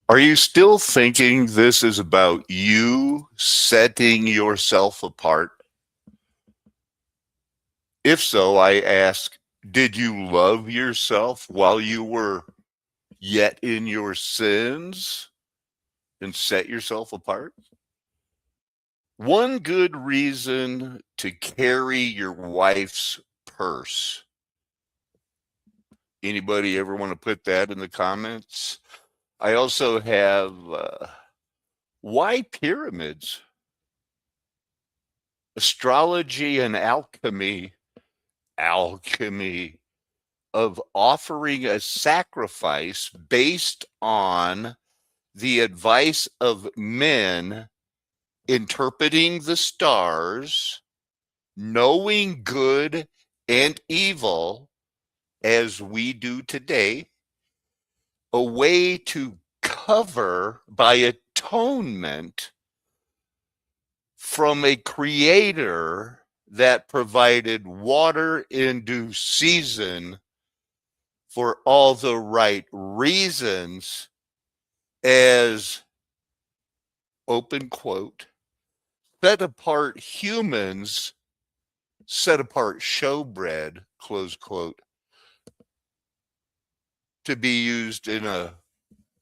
Are you still thinking this is about you setting yourself apart? If so, I ask, did you love yourself while you were yet in your sins and set yourself apart? One good reason to carry your wife's purse. Anybody ever want to put that in the comments? I also have why pyramids? Astrology and alchemy of offering a sacrifice based on the advice of men interpreting the stars, knowing good and evil as we do today, a way to cover by atonement from a creator that provided water in due season for all the right reasons as open quote set apart humans, set apart showbread, close quote, to be used in a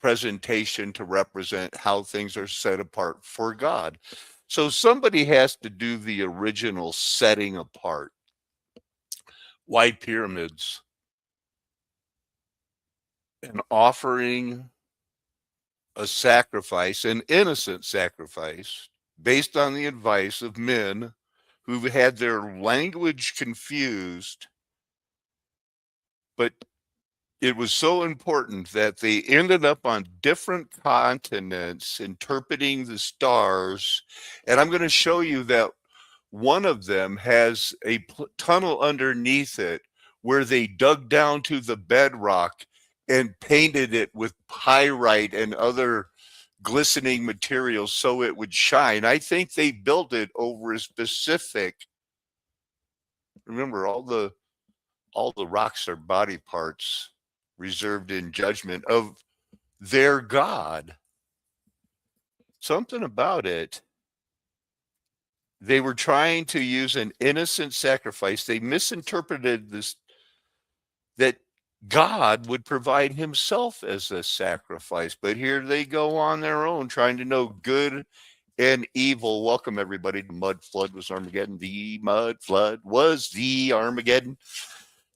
presentation to represent how things are set apart for God. So somebody has to do the original setting apart. Why pyramids? And offering a sacrifice, an innocent sacrifice, based on the advice of men who've had their language confused, but it was so important that they ended up on different continents interpreting the stars. And I'm going to show you that one of them has a tunnel underneath it where they dug down to the bedrock and painted it with pyrite and other glistening materials so it would shine. I think they built it over a specific, remember, all the rocks are body parts reserved in judgment of their God. Something about it. They were trying to use an innocent sacrifice. They misinterpreted this, that God would provide himself as a sacrifice. But here they go on their own, trying to know good and evil. Welcome, everybody, to Mud Flood Was Armageddon. The Mud Flood was the Armageddon.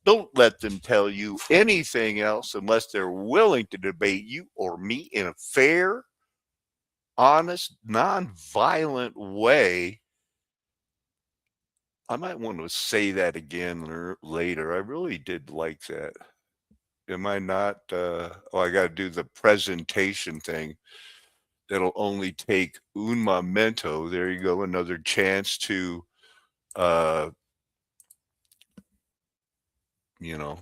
Don't let them tell you anything else unless they're willing to debate you or me in a fair, honest, non-violent way. I might want to say that again later. I really did like that. Am I not? I got to do the presentation thing. That'll only take un momento. There you go. Another chance to, uh, you know,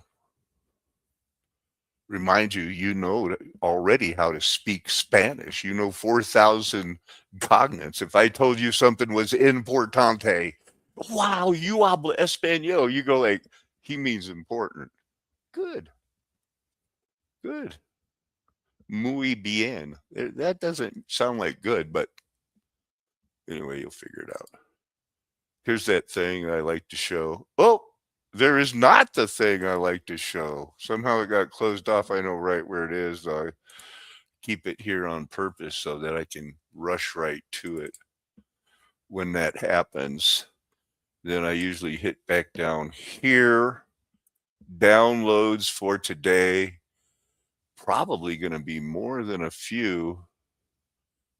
remind you, you know already how to speak Spanish. You know 4,000 cognates. If I told you something was importante, wow, you habla español. You go like, he means important. Good, good. Muy bien. That doesn't sound like good, but anyway, you'll figure it out. Here's that thing I like to show. Oh, there is not the thing I like to show. Somehow it got closed off. I know right where it is, though. I keep it here on purpose so that I can rush right to it when that happens. Then I usually hit back down here. Downloads for today. Probably going to be more than a few.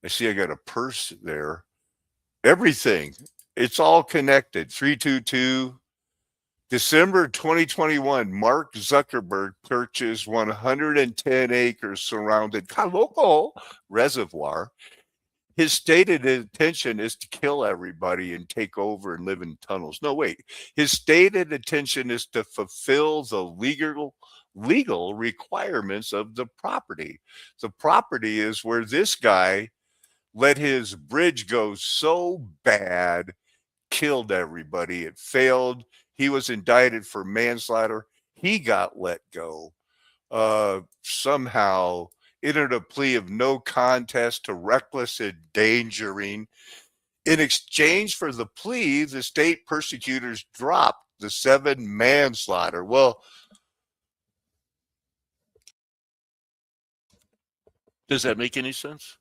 I see I got a purse there. Everything. It's all connected. 322. December 2021, Mark Zuckerberg purchased 110 acres surrounded Caloco Reservoir. His stated intention is to kill everybody and take over and live in tunnels. No, wait. His stated intention is to fulfill the legal requirements of the property. The property is where this guy let his bridge go so bad, killed everybody. It failed. He was indicted for manslaughter. He got let go. Somehow entered a plea of no contest to reckless endangering. In exchange for the plea, the state prosecutors dropped the 7 manslaughter. Well, does that make any sense?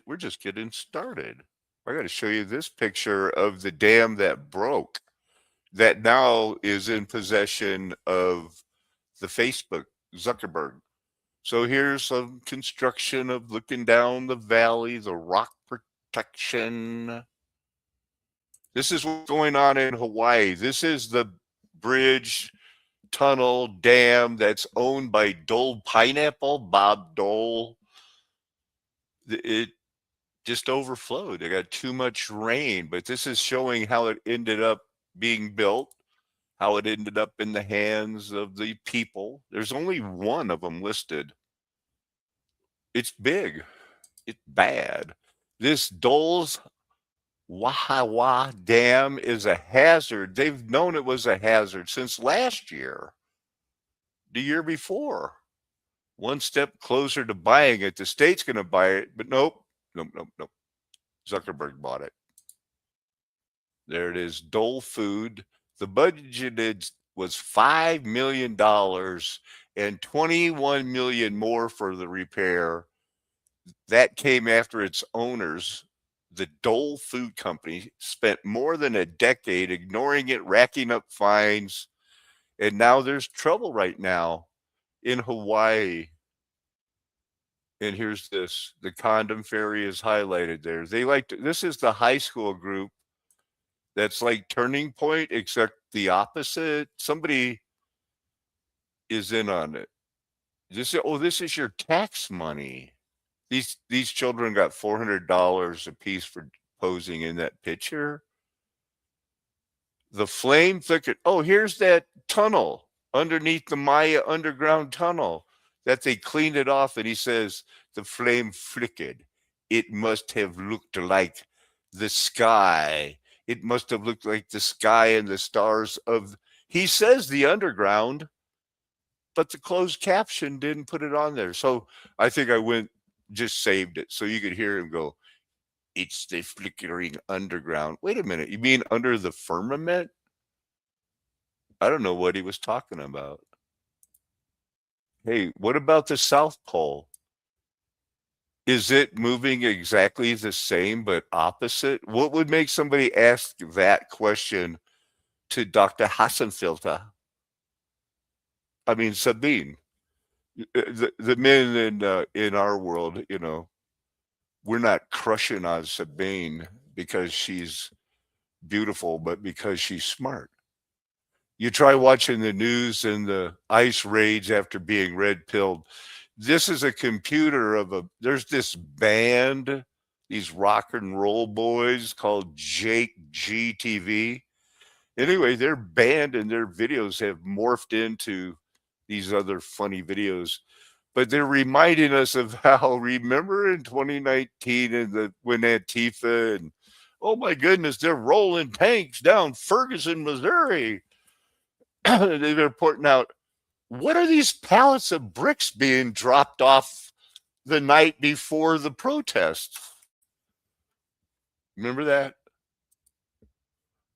We're just getting started. I got to show you this picture of the dam that broke, that now is in possession of the Facebook, Zuckerberg. So here's some construction of looking down the valley, the rock protection. This is what's going on in Hawaii. This is the bridge, tunnel, dam that's owned by Dole Pineapple, Bob Dole. It just overflowed. They got too much rain, but this is showing how it ended up being built, how it ended up in the hands of the people. There's only one of them listed. It's big. It's bad. This Dole's Wahawa Dam is a hazard. They've known it was a hazard since last year, the year before. One step closer to buying it. The state's going to buy it, but nope. Zuckerberg bought it. There it is, Dole Food. The budget was $5 million and $21 million more for the repair. That came after its owners, the Dole Food Company, spent more than a decade ignoring it, racking up fines, and now there's trouble right now in Hawaii. And here's this, the condom fairy is highlighted there. They like to, this is the high school group that's like Turning Point, except the opposite. Somebody is in on it. This is your tax money. These children got $400 a piece for posing in that picture. The flame thicket. Oh, here's that tunnel underneath the Maya underground tunnel that they cleaned it off. And he says the flame flickered. It must have looked like the sky. It must have looked like the sky and the stars of, he says the underground, but the closed caption didn't put it on there. So I think I just saved it so you could hear him go, it's the flickering underground. Wait a minute. You mean under the firmament? I don't know what he was talking about. Hey, what about the South Pole? Is it moving exactly the same but opposite? What would make somebody ask that question to Dr. Hassenfilter? I mean, Sabine. The men in our world, you know, we're not crushing on Sabine because she's beautiful, but because she's smart. You try watching the news and the ice raids after being red pilled. This is a computer there's this band, these rock and roll boys called Jake GTV. Anyway, their band and their videos have morphed into these other funny videos, but they're reminding us of how, remember in 2019 and when Antifa and, oh my goodness, they're rolling tanks down Ferguson, Missouri. They've been reporting out, what are these pallets of bricks being dropped off the night before the protest? Remember that?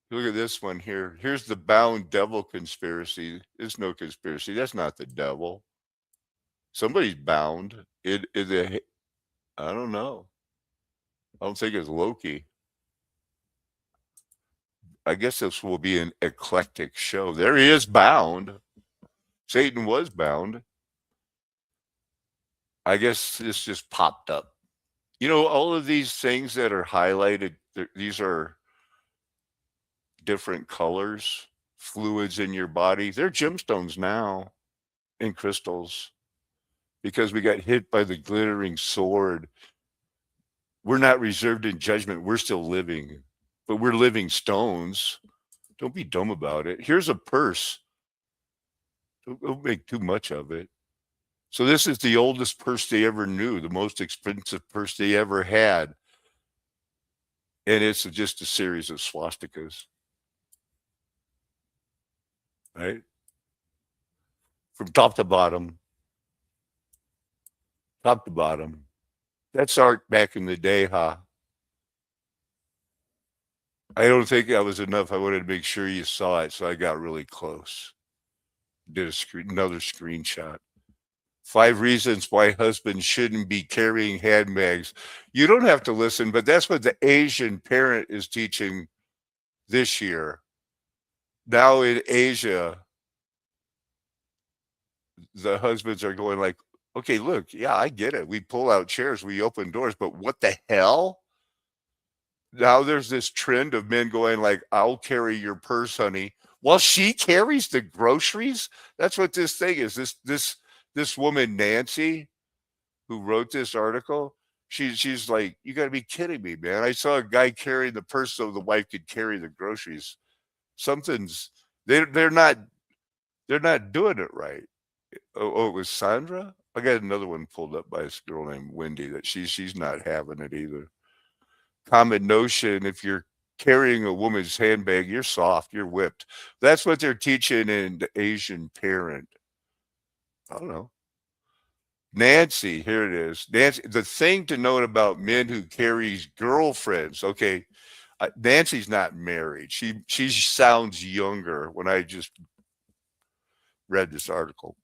Look at this one here. Here's the bound devil conspiracy. It's no conspiracy. That's not the devil. Somebody's bound. I don't know. I don't think it's Loki. I guess this will be an eclectic show. There he is, bound. Satan was bound. I guess this just popped up. You know, all of these things that are highlighted, these are different colors, fluids in your body. They're gemstones now and crystals because we got hit by the glittering sword. We're not reserved in judgment. We're still living, but we're living stones. Don't be dumb about it. Here's a purse. Don't make too much of it. So this is the oldest purse they ever knew, the most expensive purse they ever had. And it's just a series of swastikas. Right? From top to bottom. top to bottom. That's art back in the day, huh? I don't think that was enough. I wanted to make sure you saw it, so I got really close. Did another screenshot. 5 reasons why husbands shouldn't be carrying handbags. You don't have to listen, but that's what the Asian parent is teaching this year. Now in Asia, the husbands are going like, okay, look, yeah, I get it. We pull out chairs, we open doors, but what the hell? Now there's this trend of men going like, I'll carry your purse, honey, while she carries the groceries. That's what this thing is. This woman, Nancy, who wrote this article, she's like, you got to be kidding me, man. I saw a guy carrying the purse so the wife could carry the groceries. Something's they're not doing it right. Oh, it was Sandra. I got another one pulled up by this girl named Wendy that she's not having it either. Common notion: if you're carrying a woman's handbag, you're soft, you're whipped. That's what they're teaching in the Asian parent. I don't know. Nancy, here it is. Nancy, the thing to note about men who carries girlfriends. Okay, Nancy's not married. She sounds younger when I just read this article.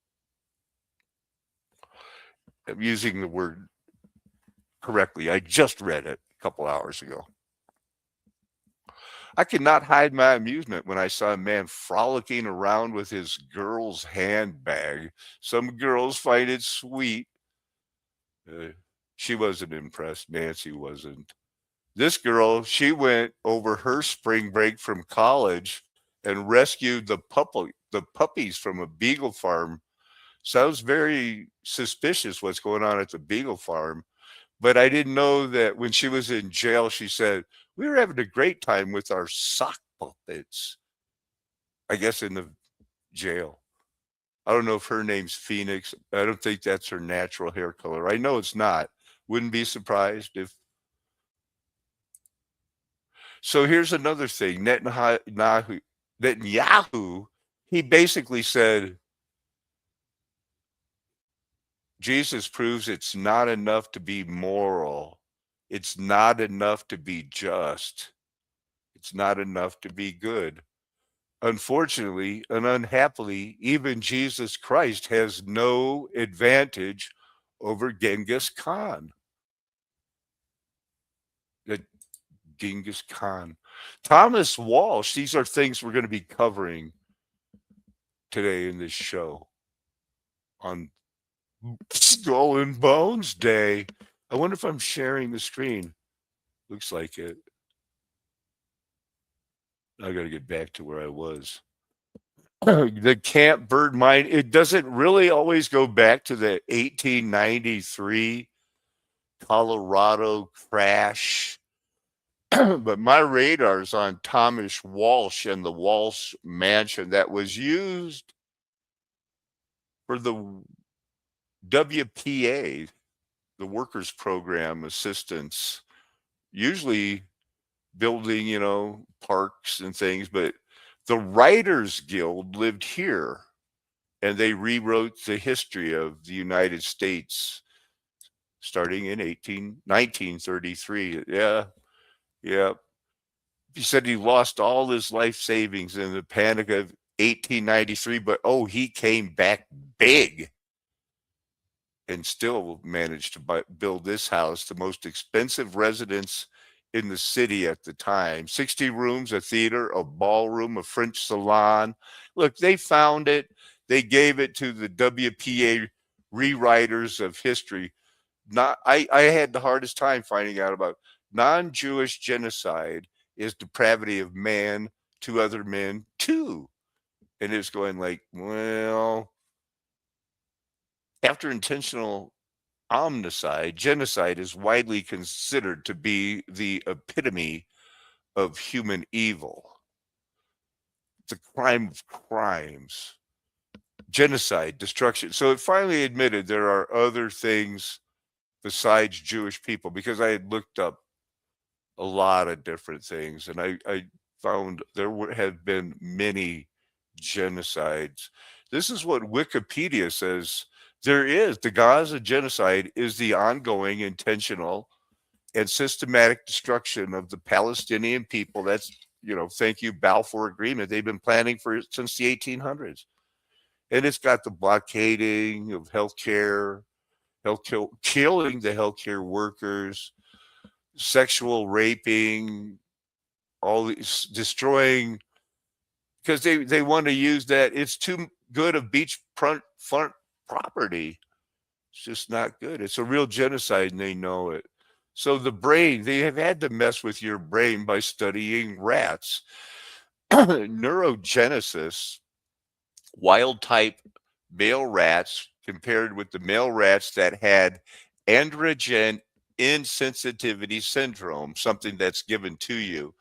I'm using the word correctly. I just read it a couple hours ago. I could not hide my amusement when I saw a man frolicking around with his girl's handbag. Some girls find it sweet. Uh, she wasn't impressed. Nancy wasn't. This girl, she went over her spring break from college and rescued the puppies from a beagle farm. Sounds very suspicious what's going on at the beagle farm. But I didn't know that when she was in jail, she said, we were having a great time with our sock puppets. I guess in the jail. I don't know if her name's Phoenix. I don't think that's her natural hair color. I know it's not. Wouldn't be surprised if. So here's another thing. Netanyahu, he basically said, Jesus proves it's not enough to be moral. It's not enough to be just. It's not enough to be good. Unfortunately and unhappily, even Jesus Christ has no advantage over Genghis Khan. The Genghis Khan. Thomas Walsh, these are things we're going to be covering today in this show on Skull and Bones Day. I wonder if I'm sharing the screen. Looks like it. I got to get back to where I was. The Camp Bird mine, it doesn't really always go back to the 1893 Colorado crash, but my radar's on Thomas Walsh and the Walsh Mansion that was used for the WPA, the Workers Program assistance, usually building, parks and things, but the Writers Guild lived here and they rewrote the history of the United States starting in 1933. Yeah. He said he lost all his life savings in the panic of 1893, but he came back big and still managed to build this house, the most expensive residence in the city at the time. 60 rooms, a theater, a ballroom, a French salon. Look, they found it. They gave it to the WPA rewriters of history. I had the hardest time finding out about non-Jewish genocide is depravity of man to other men too. And it's going like, well, after intentional omnicide, genocide is widely considered to be the epitome of human evil. It's a crime of crimes. Genocide, destruction. So it finally admitted there are other things besides Jewish people, because I had looked up a lot of different things and I found there have been many genocides. This is what Wikipedia says There is. The Gaza genocide is the ongoing, intentional, and systematic destruction of the Palestinian people. That's, thank you, Balfour Agreement. They've been planning for it since the 1800s. And it's got the blockading of healthcare, killing the healthcare workers, sexual raping, all these destroying, because they want to use that. It's too good of front property. It's just not good. It's a real genocide, and they know it. So the brain, they have had to mess with your brain by studying rats. Neurogenesis, wild type male rats compared with the male rats that had androgen insensitivity syndrome, something that's given to you.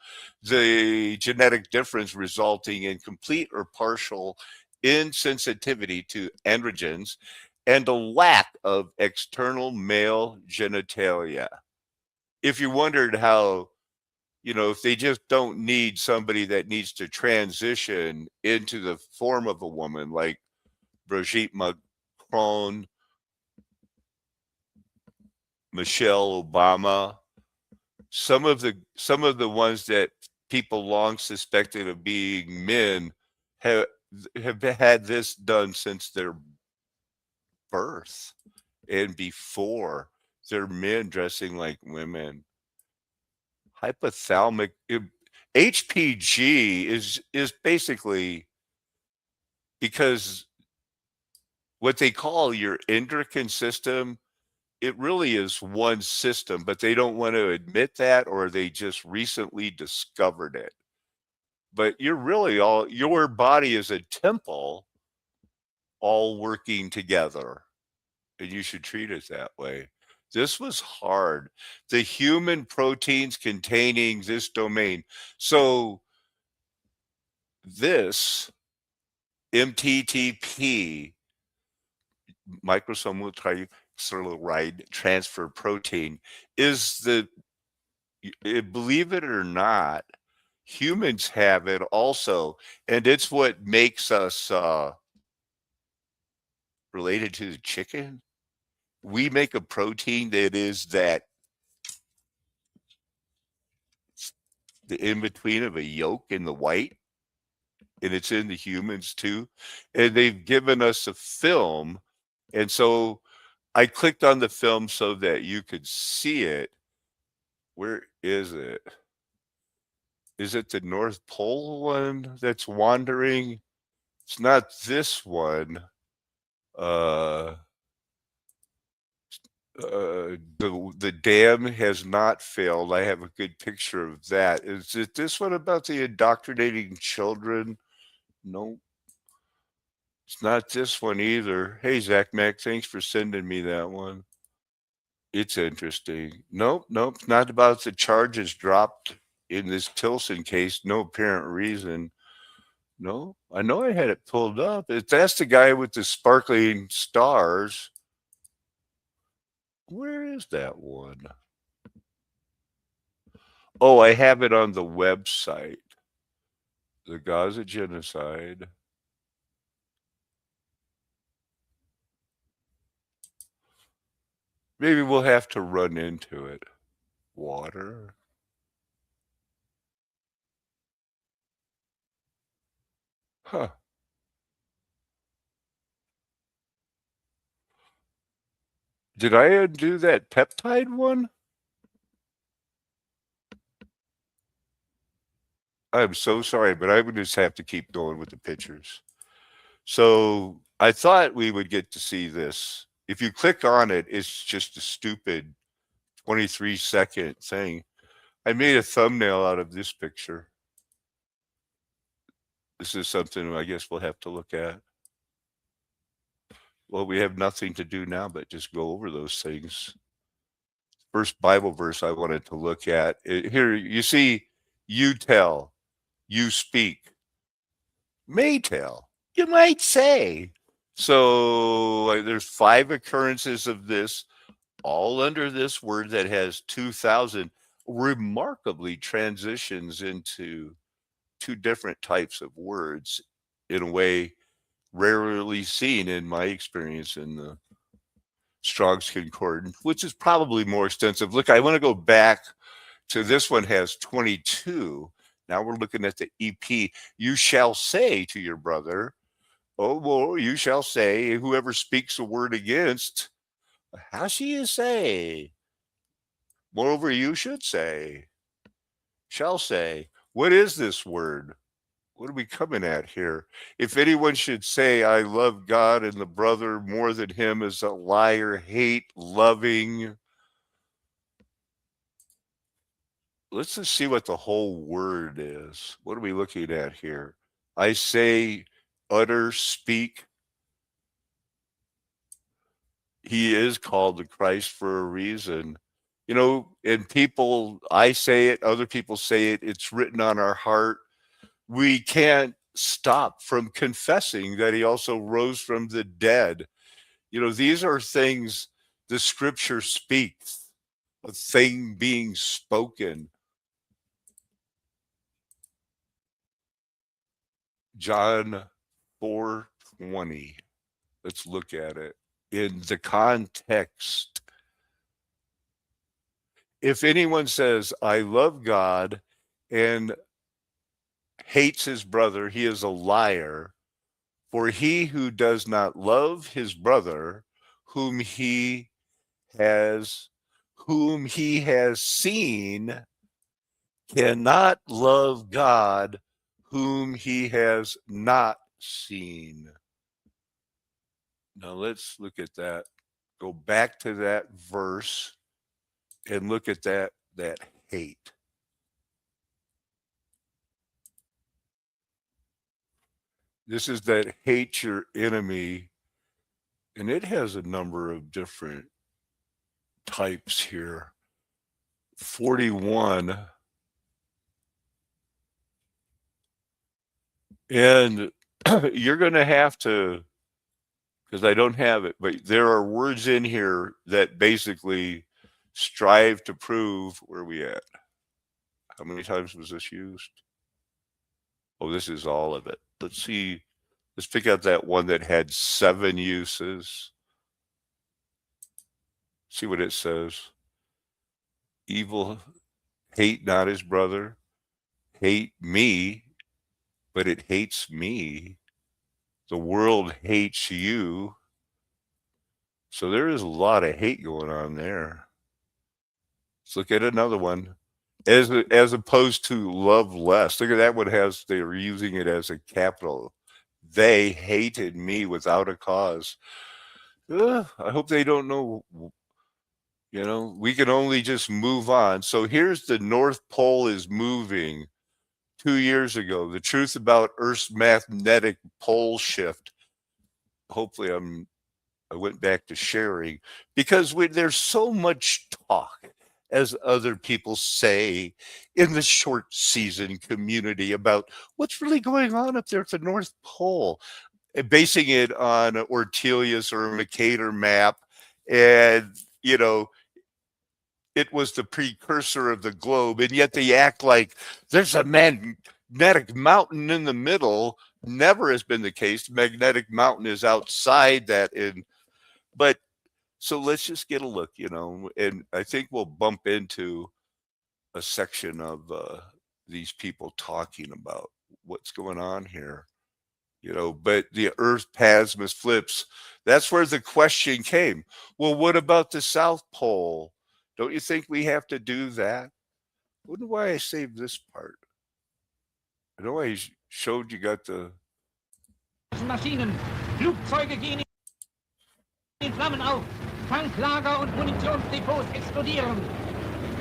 The genetic difference resulting in complete or partial insensitivity to androgens and a lack of external male genitalia. If you wondered how, if they just don't need somebody that needs to transition into the form of a woman like Brigitte Macron, Michelle Obama, some of the ones that people long suspected of being men have had this done since their birth and before. They're men dressing like women. Hypothalamic HPG is basically because what they call your endocrine system, it really is one system, but they don't want to admit that, or they just recently discovered it. But your body is a temple all working together, and you should treat it that way. This was hard. The human proteins containing this domain. So this MTTP, microsomal triacylglyceride transfer protein, is believe it or not, humans have it also, and it's what makes us related to the chicken. We make a protein that is that the in between of a yolk and the white, and it's in the humans too. And they've given us a film, and so I clicked on the film so that you could see it. Where is it? Is it the North Pole one that's wandering? It's not this one. Uh, the dam has not failed. I have a good picture of that. Is it this one about the indoctrinating children? No, it's not this one either. Hey, Zach Mac, thanks for sending me that one. It's interesting. Nope, it's not about the charges dropped in this Tilson case. No apparent reason. No, I know I had it pulled up. That's the guy with the sparkling stars. Where is that one? Oh, I have it on the website. The Gaza genocide. Maybe we'll have to run into it. Water. Huh. Did I undo that peptide one? I'm so sorry, but I would just have to keep going with the pictures. So I thought we would get to see this. If you click on it, it's just a stupid 23-second thing. I made a thumbnail out of this picture. This is something I guess we'll have to look at. Well, we have nothing to do now but just go over those things. First Bible verse I wanted to look at. Here you see, you tell, you speak, may tell, you might say. So there's 5 occurrences of this, all under this word that has 2,000, remarkably transitions into 2 different types of words in a way rarely seen in my experience in the Strong's Concordance, which is probably more extensive. Look, I want to go back to this one has 22. Now we're looking at the EP. You shall say to your brother, oh, well, you shall say, whoever speaks a word against, how shall you say? Moreover, you should say, shall say. What is this word? What are we coming at here? If anyone should say, I love God and the brother more than him is a liar, hate, loving. Let's just see what the whole word is. What are we looking at here? I say, utter, speak. He is called the Christ for a reason. You know, and people, I say it, other people say it, it's written on our heart. We can't stop from confessing that he also rose from the dead. You know, these are things the scripture speaks, a thing being spoken. John 4:20. Let's look at it in the context. If anyone says, I love God and hates his brother, he is a liar. For he who does not love his brother, whom he has seen, cannot love God, whom he has not seen. Now let's look at that. Go back to that verse and look at that hate. This is that hate your enemy, and it has a number of different types here. 41. And you're going to have to, because I don't have it, but there are words in here that basically strive to prove where we at. How many times was this used? Oh, this is all of it. Let's see. Let's pick out that one that had 7 uses. See what it says. Evil, hate not his brother, hate me, but it hates me. The world hates you. So there is a lot of hate going on there. Let's look at another one. As opposed to love less. Look at that one they are using it as a capital. They hated me without a cause. I hope they don't know. You know, we can only just move on. So here's the North Pole is moving 2 years ago. The truth about Earth's magnetic pole shift. Hopefully I went back to sharing because there's so much talk, as other people say, in the short season community about what's really going on up there at the North Pole, and basing it on Ortelius or a Mercator map. And, you know, it was the precursor of the globe, and yet they act like there's a magnetic mountain in the middle. Never has been the case. The magnetic mountain is outside that. But so let's just get a look, you know, and I think we'll bump into a section of these people talking about what's going on here, you know. But the Earth plasma flips. That's where the question came. Well, what about the South Pole? Don't you think we have to do that? I wonder why I saved this part. I know I showed you got the Maschinen, Flugzeuge gehen in Flammen auf, Tanklager und Munitionsdepots explodieren.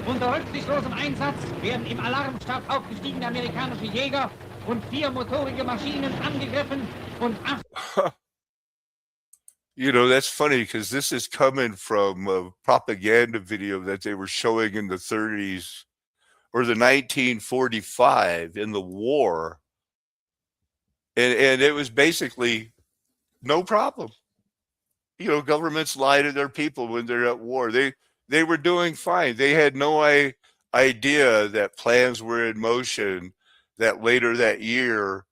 Unter rücksichtslosem Einsatz werden im Alarmstab aufgestiegene amerikanische Jäger und 4 motorige Maschinen angegriffen und 8. You know, that's funny because this is coming from a propaganda video that they were showing in the 30s or the 1945 in the war. And it was basically no problem. You know, governments lie to their people when they're at war. They were doing fine. They had no idea that plans were in motion, that later that year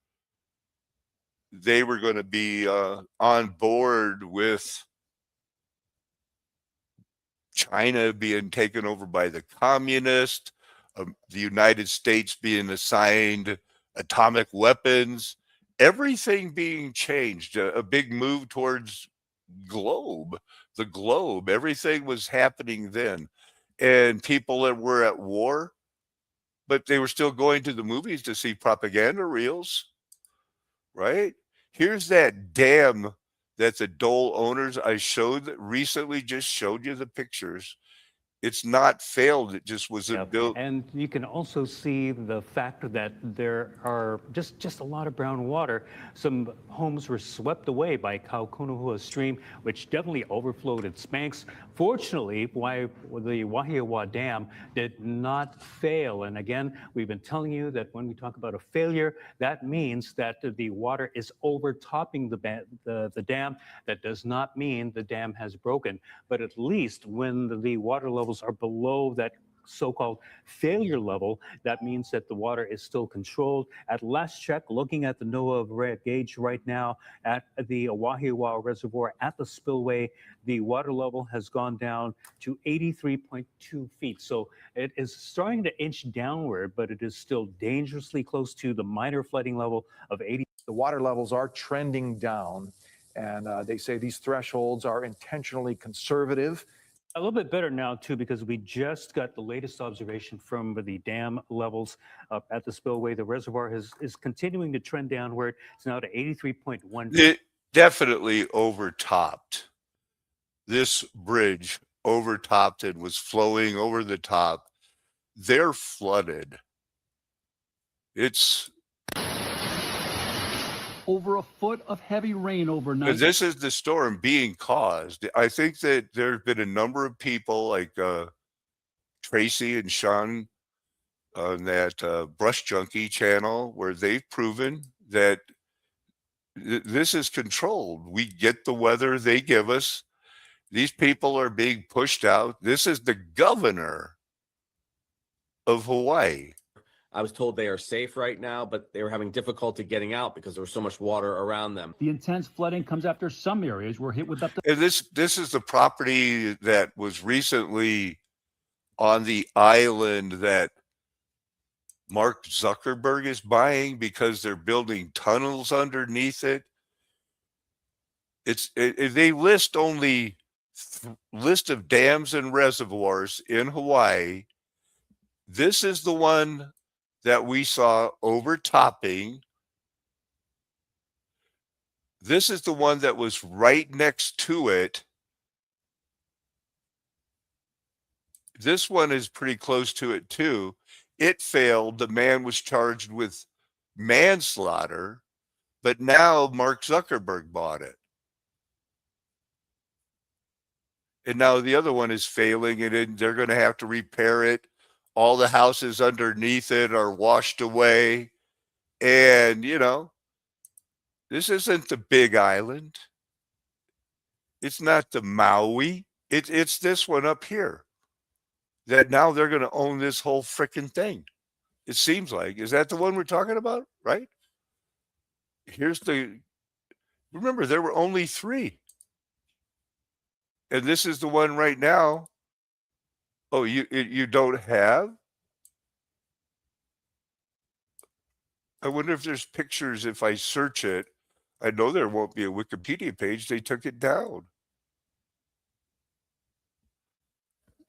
they were going to be on board with China being taken over by the communists, the United States being assigned atomic weapons, everything being changed, a big move towards the globe, everything was happening then. And people that were at war, but they were still going to the movies to see propaganda reels, right? Here's that dam that the Dole owners I showed recently, just showed you the pictures. It's not failed. It just wasn't built. And you can also see the fact that there are just a lot of brown water. Some homes were swept away by Kaukonahua Stream, which definitely overflowed its banks. Fortunately, the Wahiawa Dam did not fail. And again, we've been telling you that when we talk about a failure, that means that the water is overtopping the dam. That does not mean the dam has broken. But at least when the water levels are below that so-called failure level, that means that the water is still controlled. At last check, looking at the NOAA gauge right now at the Wahiawa Reservoir at the spillway, the water level has gone down to 83.2 feet. So it is starting to inch downward, but it is still dangerously close to the minor flooding level of 80. The water levels are trending down, and they say these thresholds are intentionally conservative. A little bit better now, too, because we just got the latest observation from the dam levels up at the spillway. The reservoir is continuing to trend downward. It's now to 83.1. It definitely overtopped. This bridge overtopped and was flowing over the top. They're flooded. It's over a foot of heavy rain overnight. this is the storm being caused. I think that there's been a number of people like Tracy and Sean on that Brush Junkie channel where they've proven that this is controlled. We get the weather they give us. These people are being pushed out. This is the governor of Hawaii. I was told they are safe right now, but they were having difficulty getting out because there was so much water around them. The intense flooding comes after some areas were hit with up to... And this is the property that was recently on the island that Mark Zuckerberg is buying because they're building tunnels underneath it. They list only list of dams and reservoirs in Hawaii. This is the one that we saw overtopping. This is the one that was right next to it. This one is pretty close to it too. It failed. The man was charged with manslaughter, but now Mark Zuckerberg bought it. And now the other one is failing, and they're going to have to repair it. All the houses underneath it are washed away. And, you know, this isn't the Big Island. It's not the Maui. It's this one up here that now they're going to own this whole freaking thing. It seems like. Is that the one we're talking about? Right? Remember, there were only 3. And this is the one right now. Oh, you don't have? I wonder if there's pictures if I search it. I know there won't be a Wikipedia page. They took it down.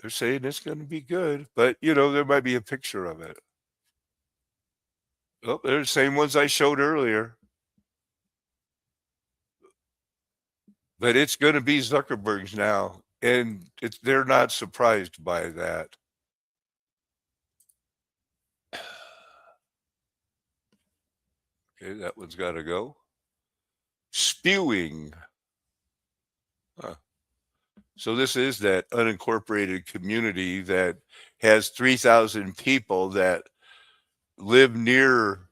They're saying it's going to be good, but you know, there might be a picture of it. Oh, they're the same ones I showed earlier. But it's going to be Zuckerberg's now, and they're not surprised by that. Okay, that one's got to go. Spewing. So this is that unincorporated community that has 3,000 people that live near.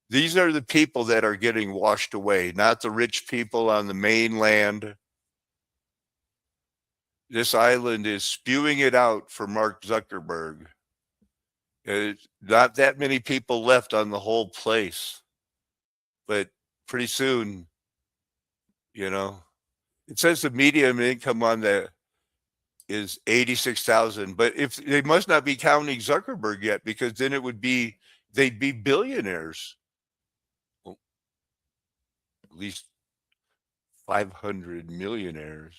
These are the people that are getting washed away, not the rich people on the mainland. This island is spewing it out for Mark Zuckerberg. It's not that many people left on the whole place, but pretty soon, you know, it says the median income on the is 86,000. But if they must not be counting Zuckerberg yet, because then they'd be billionaires. Well, at least 500 millionaires,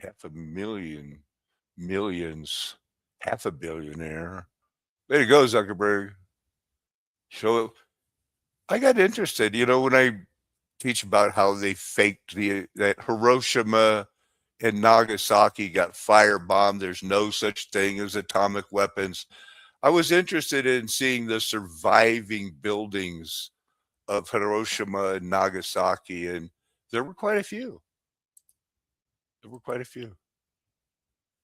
half a million, millions, half a billionaire. There you go, Zuckerberg. So I got interested, when I teach about how they faked that Hiroshima and Nagasaki got firebombed. There's no such thing as atomic weapons. I was interested in seeing the surviving buildings of Hiroshima and Nagasaki, and there were quite a few. There were quite a few.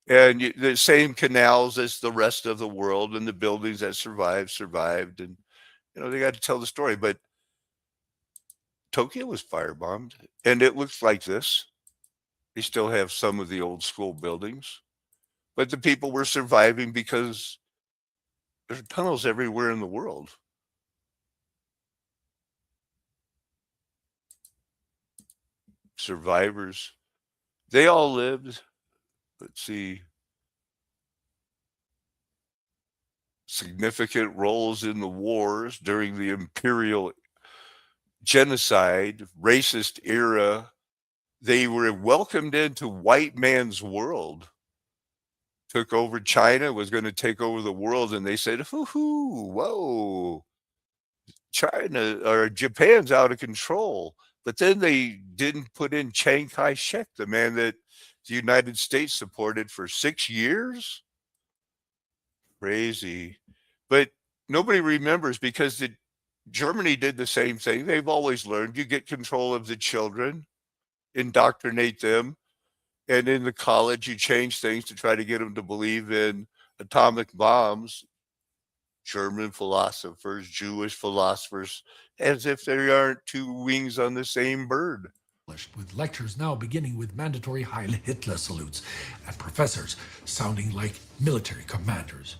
And the same canals as the rest of the world, and the buildings that survived. And, they got to tell the story. But Tokyo was firebombed, and it looks like this. They still have some of the old school buildings, but the people were surviving because there's tunnels everywhere in the world. Survivors, they all lived. Let's see. Significant roles in the wars during the imperial genocide, racist era. They were welcomed into white man's world. Took over China, was going to take over the world, and they said, hoo-hoo, whoa, China or Japan's out of control. But then they didn't put in Chiang Kai-shek, the man that the United States supported for 6 years. Crazy. But nobody remembers, because Germany did the same thing. They've always learned you get control of the children, indoctrinate them, and in the college you change things to try to get them to believe in atomic bombs. German philosophers, Jewish philosophers, as if they aren't two wings on the same bird. With lectures now beginning with mandatory Heil Hitler salutes and professors sounding like military commanders.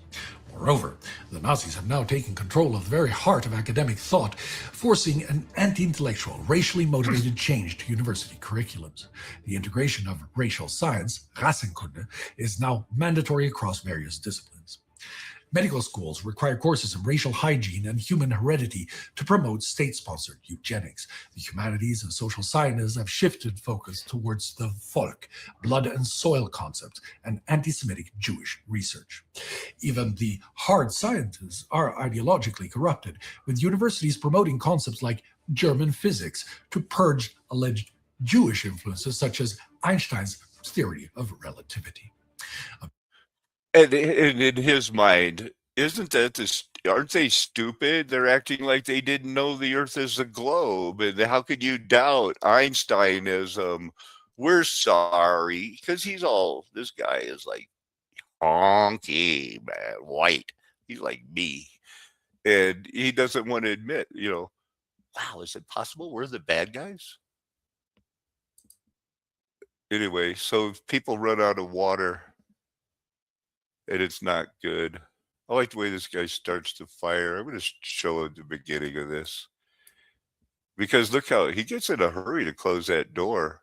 Moreover, the Nazis have now taken control of the very heart of academic thought, forcing an anti-intellectual, racially motivated change to university curriculums. The integration of racial science, Rassenkunde, is now mandatory across various disciplines. Medical schools require courses in racial hygiene and human heredity to promote state-sponsored eugenics. The humanities and social sciences have shifted focus towards the Volk, blood and soil concepts, and anti-Semitic Jewish research. Even the hard sciences are ideologically corrupted, with universities promoting concepts like German physics to purge alleged Jewish influences such as Einstein's theory of relativity. And in his mind, isn't that aren't they stupid? They're acting like they didn't know the Earth is a globe. And how could you doubt Einsteinism? We're sorry, because this guy is like honky, man, white. He's like me. And he doesn't want to admit, wow, is it possible we're the bad guys? Anyway, so if people run out of water, and it's not good. I like the way this guy starts the fire. I'm going to show him the beginning of this. Because look how he gets in a hurry to close that door.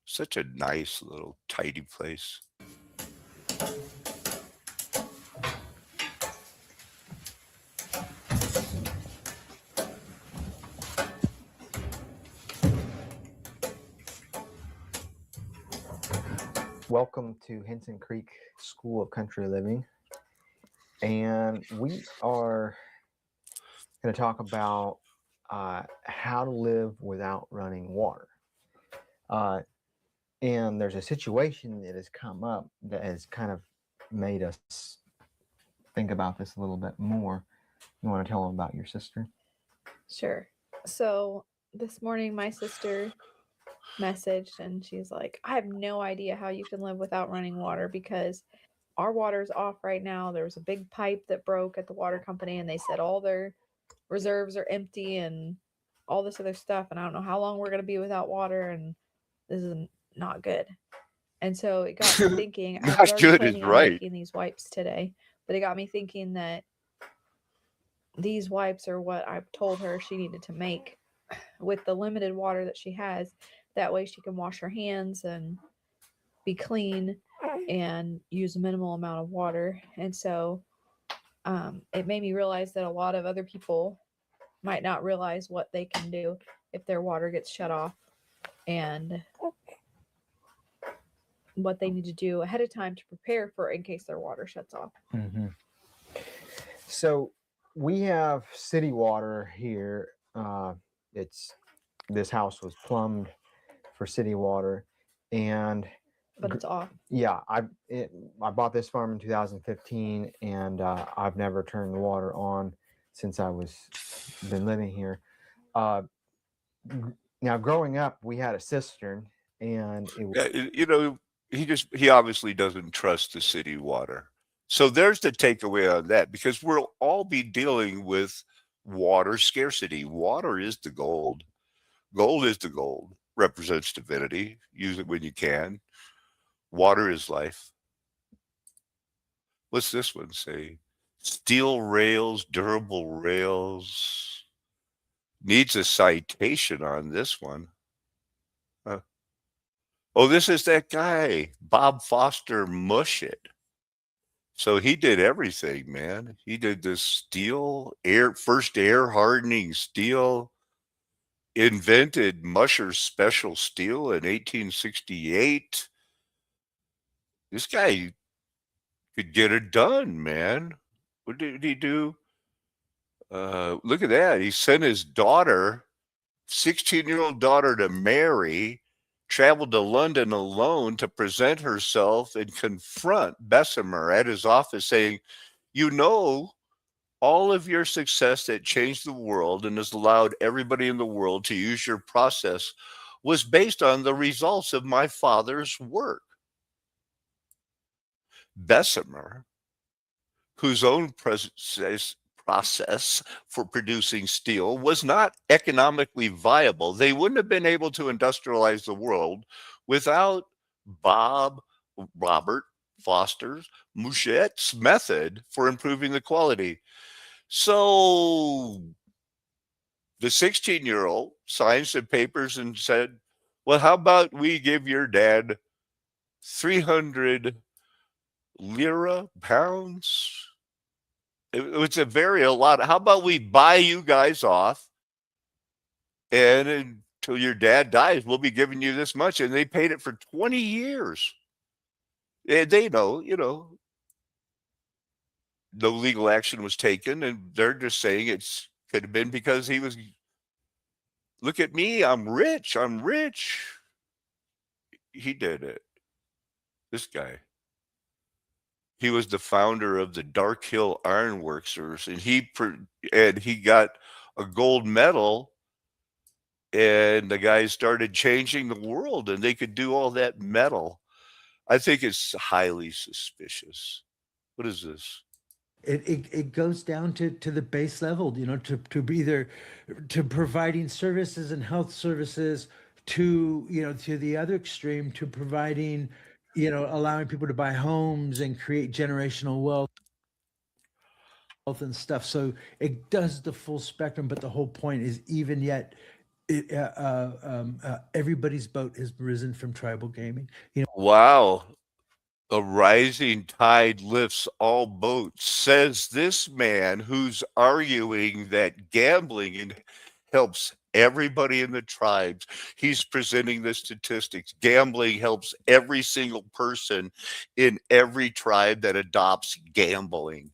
Such a nice little tidy place. Welcome to Henson Creek School of Country Living. And we are going to talk about how to live without running water. And there's a situation that has come up that has kind of made us think about this a little bit more. You want to tell them about your sister? Sure. So this morning, my sister messaged and she's like, I have no idea how you can live without running water because our water's off right now. There was a big pipe that broke at the water company and they said all their reserves are empty and all this other stuff. And I don't know how long we're going to be without water. And this is not good. And so it got me thinking, I was already planning on making these wipes today, but it got me thinking that these wipes are what I told her she needed to make with the limited water that she has. That way she can wash her hands and be clean and use a minimal amount of water. And so it made me realize that a lot of other people might not realize what they can do if their water gets shut off, and what they need to do ahead of time to prepare for in case their water shuts off. Mm-hmm. So we have city water here. This house was plumbed for city water, and But it's off. yeah, I bought this farm in 2015, and I've never turned the water on since I was been living here. Now, growing up, we had a cistern, and it was, You know, he obviously doesn't trust the city water. So there's the takeaway on that, because we'll all be dealing with water scarcity. Water is the gold. Gold is the gold. Represents divinity. Use it when you can. Water is life. What's this one say? Steel rails, durable rails. Needs a citation on this one. Oh, this is that guy, Bob Foster Mushet. So he did everything, man. He did this steel, first air hardening steel, invented Musher's special steel in 1868. This guy could get it done, man. What did he do? Look at that. He sent his daughter, 16-year-old daughter, to marry, traveled to London alone to present herself and confront Bessemer at his office, saying, you know, all of your success that changed the world and has allowed everybody in the world to use your process was based on the results of my father's work. Bessemer, whose own process for producing steel was not economically viable. They wouldn't have been able to industrialize the world without Robert Foster Mushet's method for improving the quality. So the 16-year-old signed some papers and said, well, how about we give your dad 300 pounds? It's a lot. How about we buy you guys off, and until your dad dies, we'll be giving you this much. And they paid it for 20 years. And they know, no legal action was taken, and they're just saying could have been because he was, look at me, I'm rich. He did it. This guy. He was the founder of the Dark Hill Iron Works, and he got a gold medal, and the guys started changing the world, and they could do all that metal. I think it's highly suspicious. What is this? It goes down to the base level, to providing services and health services, to the other extreme, to providing, allowing people to buy homes and create generational wealth and stuff. So it does the full spectrum, but the whole point is, even yet, everybody's boat has risen from tribal gaming. Wow. A rising tide lifts all boats, says this man who's arguing that gambling helps everybody in the tribes. He's presenting the statistics. Gambling helps every single person in every tribe that adopts gambling.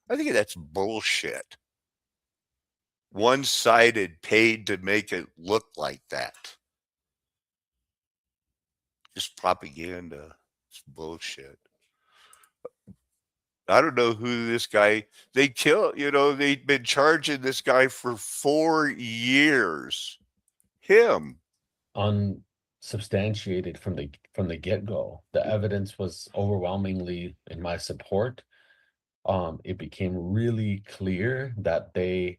I think that's bullshit. One-sided, paid to make it look like that. Just propaganda. It's bullshit. I don't know who this guy, they've been charging this guy for 4 years. Him. Unsubstantiated from the get-go. The evidence was overwhelmingly in my support. It became really clear that they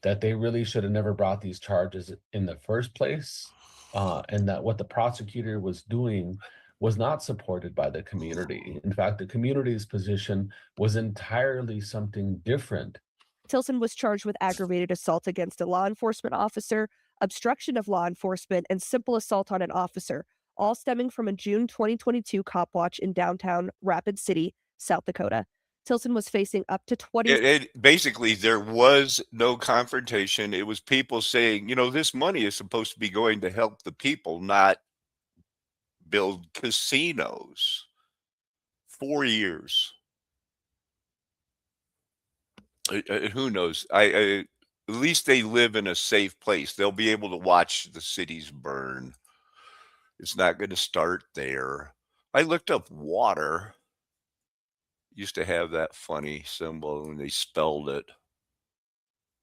really should have never brought these charges in the first place, and that what the prosecutor was doing was not supported by the community. In fact, the community's position was entirely something different. Tilson was charged with aggravated assault against a law enforcement officer, obstruction of law enforcement, and simple assault on an officer, all stemming from a June 2022 cop watch in downtown Rapid City, South Dakota. Tilson was facing up to 20. Basically, there was no confrontation. It was people saying, this money is supposed to be going to help the people, not build casinos. 4 years. Who knows? At least they live in a safe place. They'll be able to watch the cities burn. It's not going to start there. I looked up water. Used to have that funny symbol when they spelled it.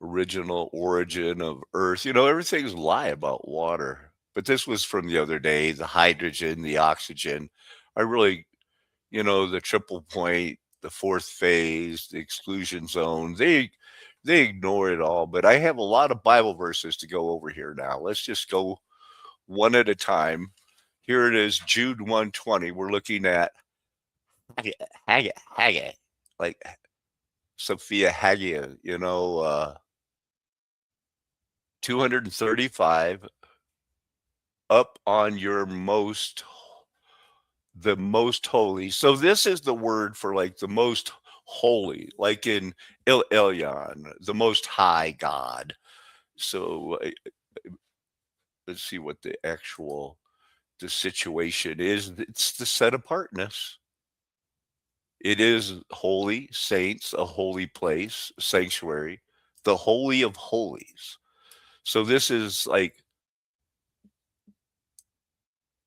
Original origin of Earth. Everything's a lie about water. But this was from the other day, the hydrogen, the oxygen. I really, the triple point, the fourth phase, the exclusion zone, they ignore it all. But I have a lot of Bible verses to go over here now. Let's just go one at a time. Here it is, Jude 1:20. We're looking at Haggai, like Sophia Haggai, 235, up on the most holy. So this is the word for like the most holy, like in Elyon, the most high God. So let's see what the situation is. It's the set apartness. It is holy, saints, a holy place, sanctuary, the holy of holies. So this is like,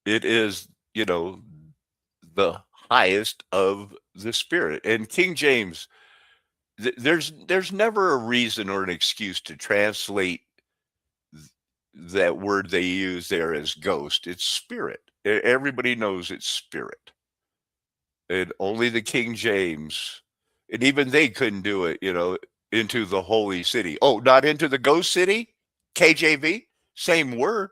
it is, the highest of the Spirit. And King James, there's never a reason or an excuse to translate that word they use there as ghost. It's spirit. Everybody knows it's spirit. And only the King James, and even they couldn't do it, into the holy city. Oh, not into the ghost city? KJV? Same word.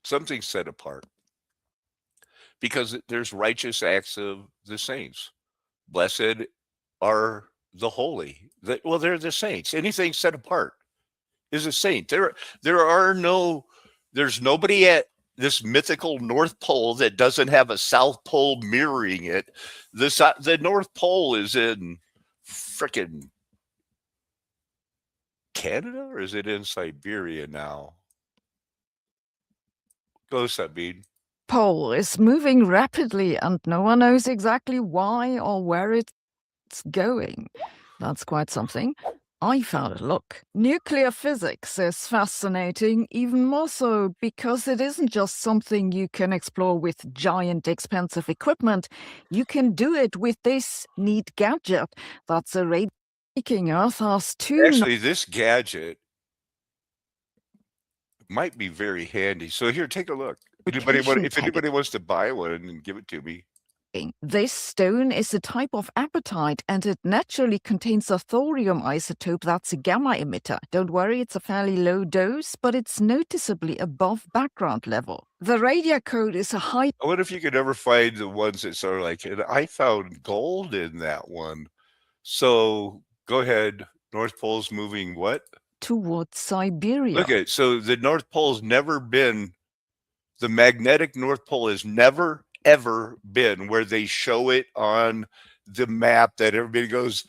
Something set apart. Because there's righteous acts of the saints. Blessed are the holy. They're the saints. Anything set apart is a saint. There's nobody at this mythical North Pole that doesn't have a South Pole mirroring it. The North Pole is in frickin' Canada, or is it in Siberia now? Go, Sabine. Pole is moving rapidly and no one knows exactly why or where it's going. That's quite something. I found a look. Nuclear physics is fascinating, even more so because it isn't just something you can explore with giant expensive equipment. You can do it with this neat gadget that's a radio making Earth has two. Actually, this gadget might be very handy. So here, take a look. If anybody wants to buy one and give it to me. This stone is a type of apatite and it naturally contains a thorium isotope that's a gamma emitter. Don't worry, it's a fairly low dose, but it's noticeably above background level. The radio code is a high. I wonder if you could ever find the ones that are like, and I found gold in that one. So go ahead. North Pole's moving what? Towards Siberia. Look at, so the North Pole's never been, the magnetic North Pole has never ever been where they show it on the map that everybody goes,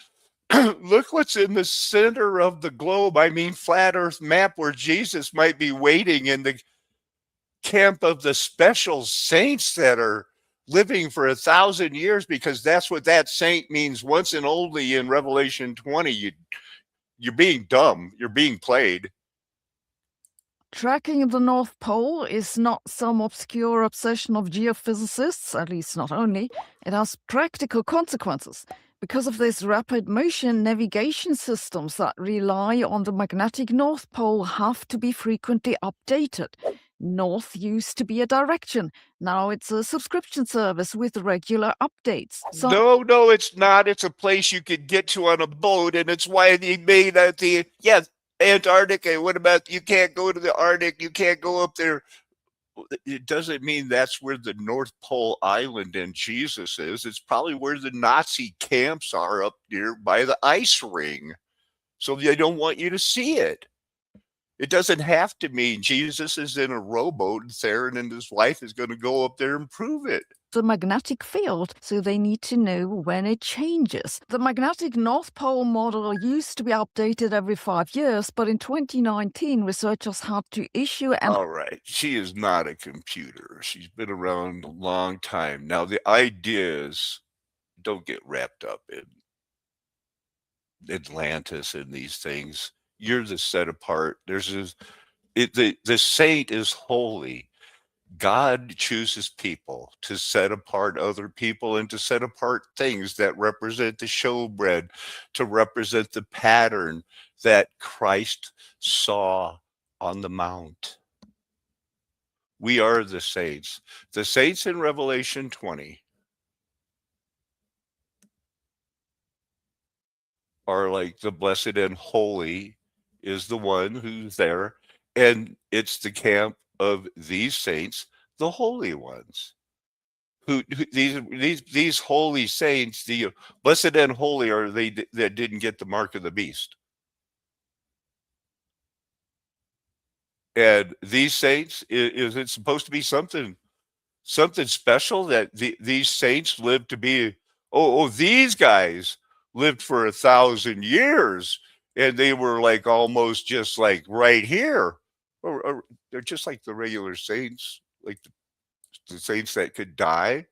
look what's in the center of the globe. I mean, flat earth map where Jesus might be waiting in the camp of the special saints that are living for 1,000 years, because that's what that saint means once and only in Revelation 20. You're being dumb. You're being played. Tracking the North Pole is not some obscure obsession of geophysicists, at least not only. It has practical consequences. Because of this rapid motion, navigation systems that rely on the magnetic North Pole have to be frequently updated. North used to be a direction. Now it's a subscription service with regular updates. No, it's not. It's a place you could get to on a boat, and it's why they made Antarctica. What about, you can't go to the Arctic, you can't go up there. It doesn't mean that's where the North Pole Island and Jesus is. It's probably where the Nazi camps are up near by the ice ring. So they don't want you to see it. It doesn't have to mean Jesus is in a rowboat and Theron and his wife is going to go up there and prove it. The magnetic field, so they need to know when it changes. The magnetic North Pole model used to be updated every 5 years, but in 2019, researchers had to issue an... All right. She is not a computer. She's been around a long time. Now, the ideas don't get wrapped up in Atlantis and these things. You're the set apart. The saint is holy. God chooses people to set apart other people and to set apart things that represent the showbread, to represent the pattern that Christ saw on the mount. We are the saints. The saints in Revelation 20 are like the blessed and holy is the one who's there, and it's the camp of these saints, the holy ones. These holy saints, the blessed and holy are they that didn't get the mark of the beast. And these saints, is it supposed to be something special that these saints lived to be? These guys lived for 1,000 years, and they were like almost just like right here, or they're just like the regular saints, like the saints that could die,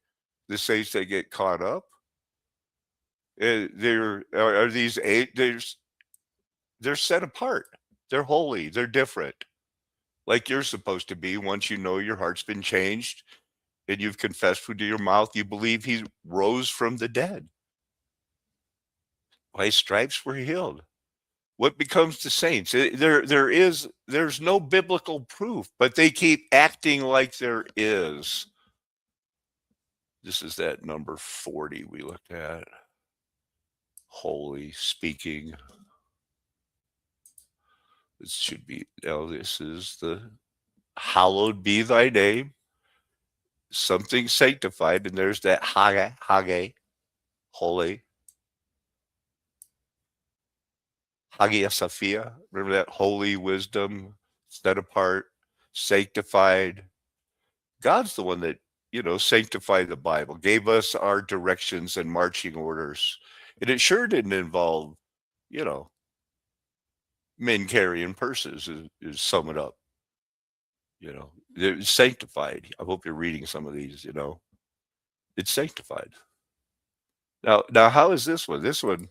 the saints that get caught up. Are these eight? They're set apart. They're holy. They're different, like you're supposed to be. Once you know your heart's been changed, and you've confessed with your mouth, you believe he rose from the dead. By his stripes we're healed. What becomes the saints? There's no biblical proof, but they keep acting like there is. This is that number 40 we looked at. Holy, speaking. This should be, now this is the hallowed be thy name. Something sanctified, and there's that hage, holy. Hagia Sophia, remember that? Holy wisdom, set apart, sanctified. God's the one that, sanctified the Bible, gave us our directions and marching orders. And it sure didn't involve, men carrying purses, is sum it up. They're sanctified. I hope you're reading some of these, It's sanctified. Now, how is this one? This one,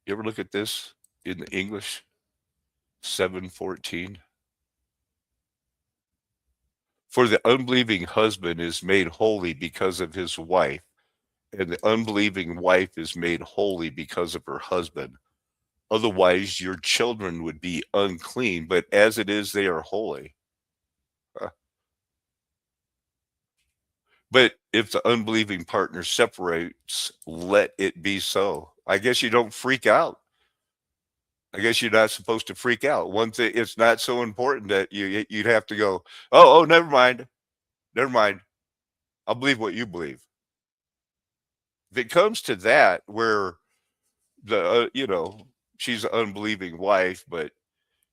you ever look at this in the English? 7:14. For the unbelieving husband is made holy because of his wife, and the unbelieving wife is made holy because of her husband. Otherwise, your children would be unclean, but as it is, they are holy. But if the unbelieving partner separates, let it be so. I guess you don't freak out. I guess you're not supposed to freak out. One thing, it's not so important that you'd have to go, oh, never mind. Never mind. I'll believe what you believe. If it comes to that, where she's an unbelieving wife, but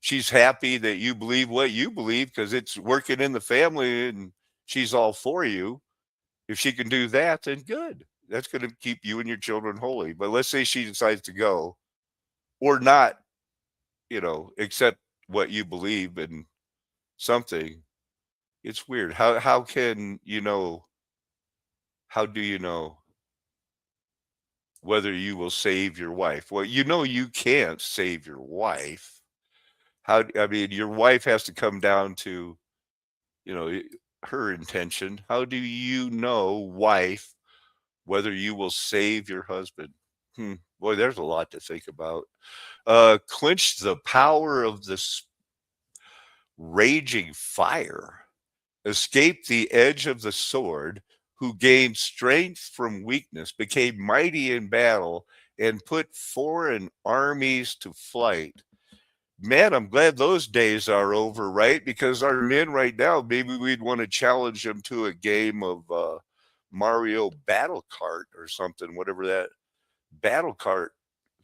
she's happy that you believe what you believe because it's working in the family and she's all for you. If she can do that, then good. That's going to keep you and your children holy. But let's say she decides to go or not, accept what you believe in something. It's weird. How can how do you know whether you will save your wife? Well, you can't save your wife. Your wife has to come down to, her intention. How do you know, wife, whether you will save your husband? Boy, there's a lot to think about. Quench the power of this raging fire. Escape the edge of the sword, who gained strength from weakness, became mighty in battle, and put foreign armies to flight. man, I'm glad those days are over, right? Because our men right now, maybe we'd want to challenge them to a game of Mario Battle Kart or something, whatever that Battle Kart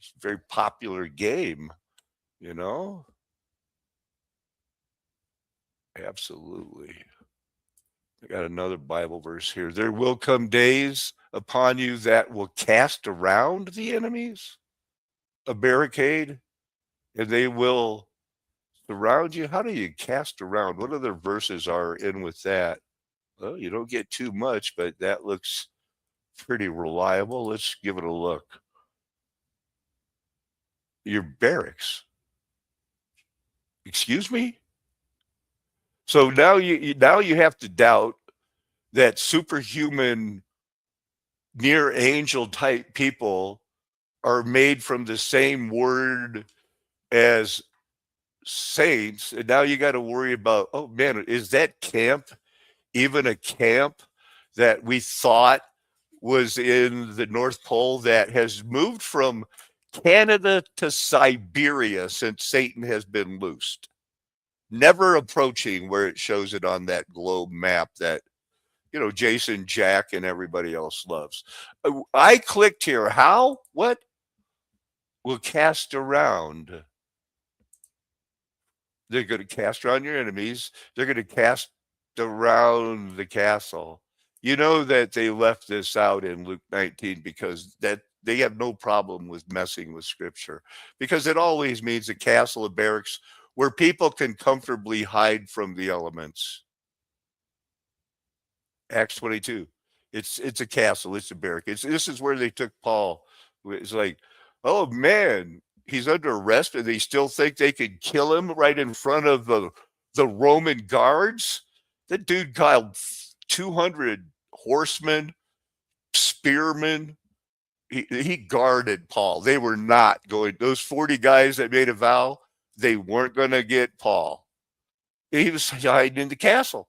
is a very popular game, you know? Absolutely. I got another Bible verse here. There will come days upon you that will cast around the enemies, a barricade, and they will surround you. How do you cast around? What other verses are in with that? Well, you don't get too much, but that looks pretty reliable. Let's give it a look. Your barracks. Excuse me? So now you have to doubt that superhuman near angel type people are made from the same word as saints, and now you got to worry about, oh man, is that camp even a camp that we thought was in the North Pole that has moved from Canada to Siberia since Satan has been loosed, never approaching where it shows it on that globe map that, you know, Jason, Jack, and everybody else loves. I clicked here. How? What? Will cast around. They're going to cast around your enemies. They're going to cast around the castle. You know that they left this out in Luke 19 because that they have no problem with messing with scripture, because it always means a castle, a barracks where people can comfortably hide from the elements. Acts 22. It's a castle. It's a barrack. This is where they took Paul. It's like, oh man, he's under arrest, and they still think they could kill him right in front of the Roman guards. That dude got 200 horsemen, spearmen. He guarded Paul. They were not going. Those 40 guys that made a vow, they weren't going to get Paul. He was hiding in the castle,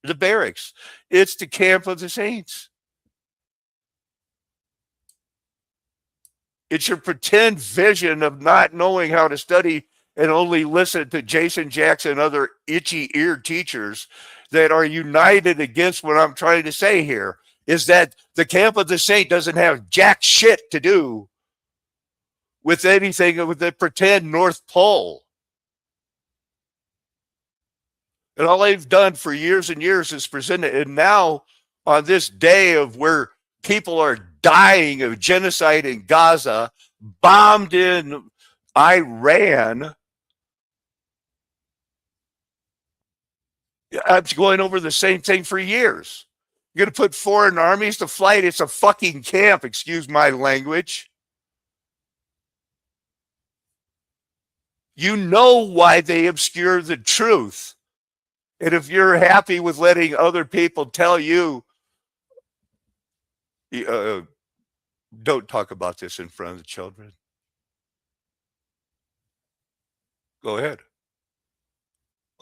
the barracks. It's the camp of the saints. It's your pretend vision of not knowing how to study and only listen to Jason Jackson and other itchy-eared teachers that are united against what I'm trying to say here, is that the camp of the saint doesn't have jack shit to do with anything with the pretend North Pole. And all they've done for years and years is present it. And now, on this day of where people are dying of genocide in Gaza, bombed in Iran, I'm going over the same thing for years. You're going to put foreign armies to flight. It's a fucking camp, excuse my language. You know why they obscure the truth. And if you're happy with letting other people tell you, don't talk about this in front of the children. Go ahead.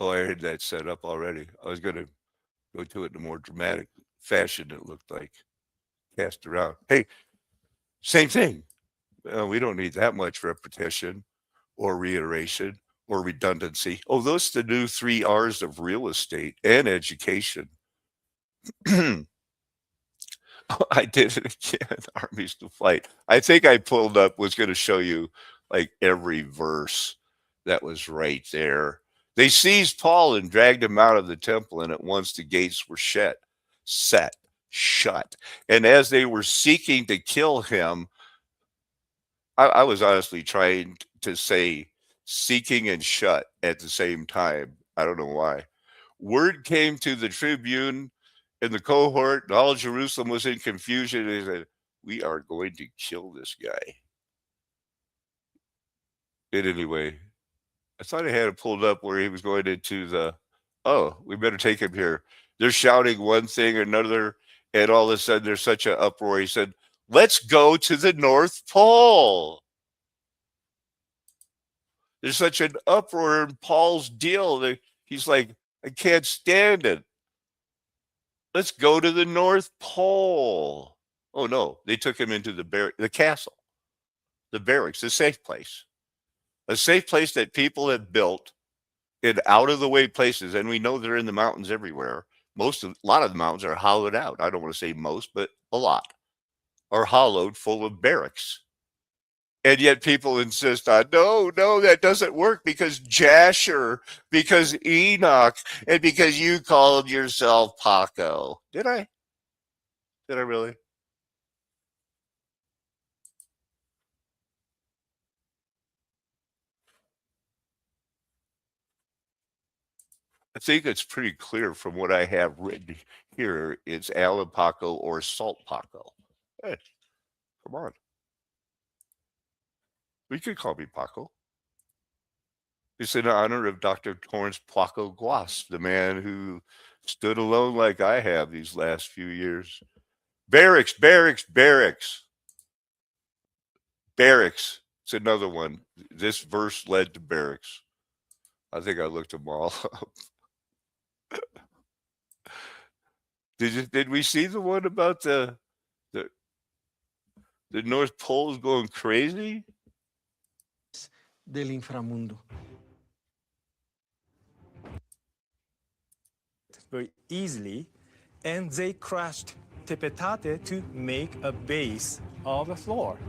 Oh, I heard that set up already. I was going to go to it in a more dramatic fashion, it looked like. Cast around. Hey, same thing. We don't need that much repetition or reiteration or redundancy. Oh, those are the new 3 R's of real estate and education. I did it again. Armies to fight. I think I pulled up, was going to show you like every verse that was right there. They seized Paul and dragged him out of the temple, and at once the gates were shut. And as they were seeking to kill him, I was honestly trying to say seeking and shut at the same time. I don't know why. Word came to the tribune and the cohort, and all Jerusalem was in confusion. They said, we are going to kill this guy. And anyway, I thought I had it pulled up where he was going into the, oh, we better take him here. They're shouting one thing or another, and all of a sudden there's such an uproar. He said, let's go to the North Pole. There's such an uproar in Paul's deal that he's like, I can't stand it. Let's go to the North Pole. Oh no, they took him into the castle, the barracks, the safe place. A safe place that people have built in out of the way places, and we know they're in the mountains everywhere. A lot of the mountains are hollowed out. I don't want to say most, but a lot are hollowed full of barracks. And yet people insist on, no, that doesn't work because Jasher, because Enoch, and because you called yourself Paco. Did I? Did I really? I think it's pretty clear from what I have written here. It's Alan Paco or Salt Paco. Hey, come on. You could call me Paco. It's in honor of Dr. Torrance Paco Guas, the man who stood alone like I have these last few years. Barracks, barracks, barracks. Barracks. It's another one. This verse led to barracks. I think I looked them all up. Did we see the one about the North Pole is going crazy? Del inframundo. Very easily, and they crushed Tepetate to make a base of the floor.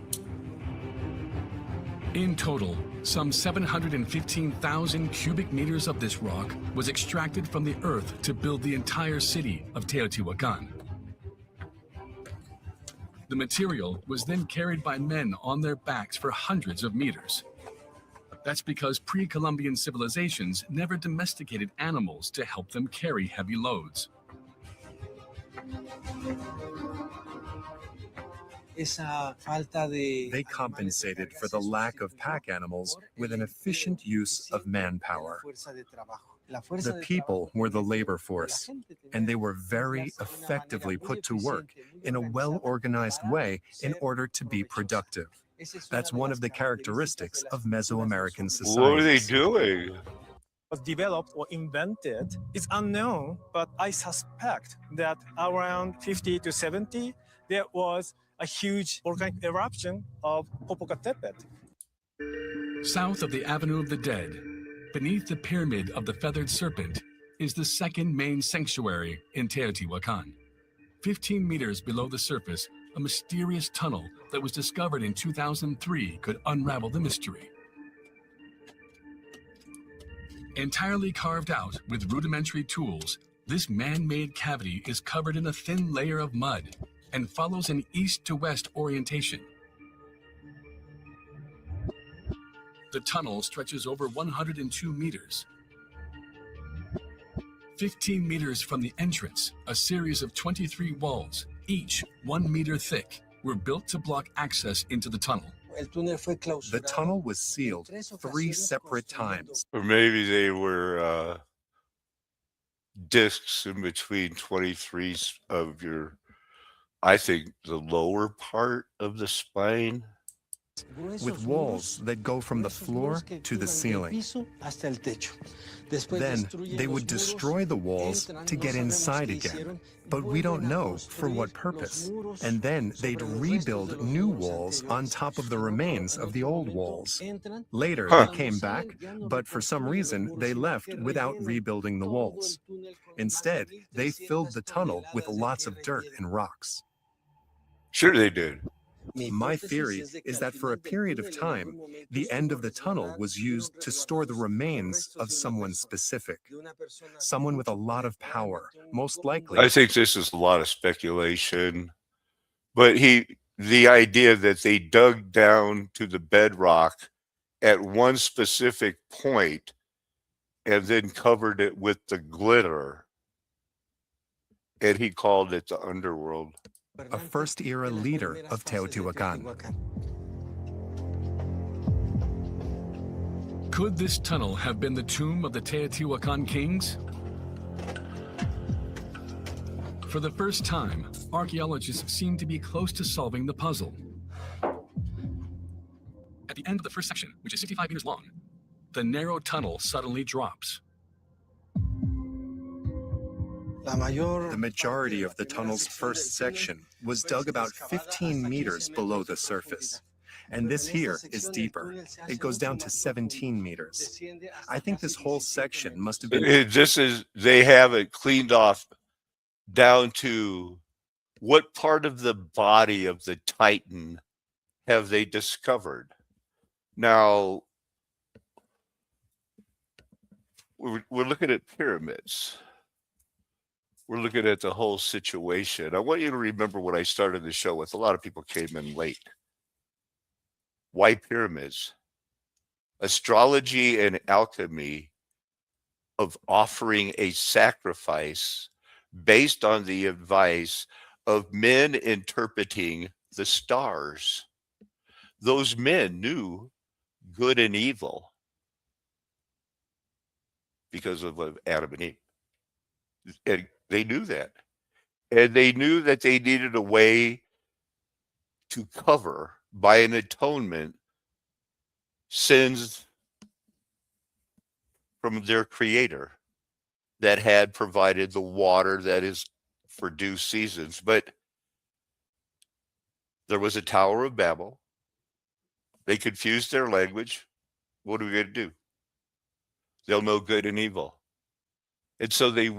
In total, some 715,000 cubic meters of this rock was extracted from the earth to build the entire city of Teotihuacan. The material was then carried by men on their backs for hundreds of meters. That's because pre-Columbian civilizations never domesticated animals to help them carry heavy loads. They compensated for the lack of pack animals with an efficient use of manpower. The people were the labor force, and they were very effectively put to work in a well-organized way in order to be productive. That's one of the characteristics of Mesoamerican society. What are they doing? Was developed or invented is unknown, but I suspect that around 50 to 70, there was a huge volcanic eruption of Popocatépetl. South of the Avenue of the Dead, beneath the Pyramid of the Feathered Serpent, is the second main sanctuary in Teotihuacan. 15 meters below the surface, a mysterious tunnel that was discovered in 2003 could unravel the mystery. Entirely carved out with rudimentary tools, this man-made cavity is covered in a thin layer of mud and follows an east to west orientation. The tunnel stretches over 102 meters. 15 meters from the entrance, a series of 23 walls, each 1 meter thick, were built to block access into the tunnel. The tunnel was sealed 3 separate times. Or maybe they were discs in between 23s of your, I think, the lower part of the spine. With walls that go from the floor to the ceiling. Then they would destroy the walls to get inside again, but we don't know for what purpose. And then they'd rebuild new walls on top of the remains of the old walls. Later they came back, but for some reason they left without rebuilding the walls. Instead, they filled the tunnel with lots of dirt and rocks. Sure they did. My theory is that for a period of time, the end of the tunnel was used to store the remains of someone specific, someone with a lot of power, most likely. I think this is a lot of speculation, but the idea that they dug down to the bedrock at one specific point and then covered it with the glitter, and he called it the underworld. A first-era leader of Teotihuacan. Could this tunnel have been the tomb of the Teotihuacan kings? For the first time, archaeologists seem to be close to solving the puzzle. At the end of the first section, which is 65 meters long, the narrow tunnel suddenly drops. The majority of the tunnel's first section was dug about 15 meters below the surface. And this here is deeper. It goes down to 17 meters. I think this whole section must have been. They have it cleaned off down to what part of the body of the Titan have they discovered? Now, we're looking at pyramids. We're looking at the whole situation. I want you to remember what I started the show with. A lot of people came in late. Why pyramids? Astrology and alchemy of offering a sacrifice based on the advice of men interpreting the stars. Those men knew good and evil because of Adam and Eve. And they knew that. And they knew that they needed a way to cover by an atonement sins from their creator that had provided the water that is for due seasons. But there was a Tower of Babel. They confused their language. What are we going to do? They'll know good and evil. And so they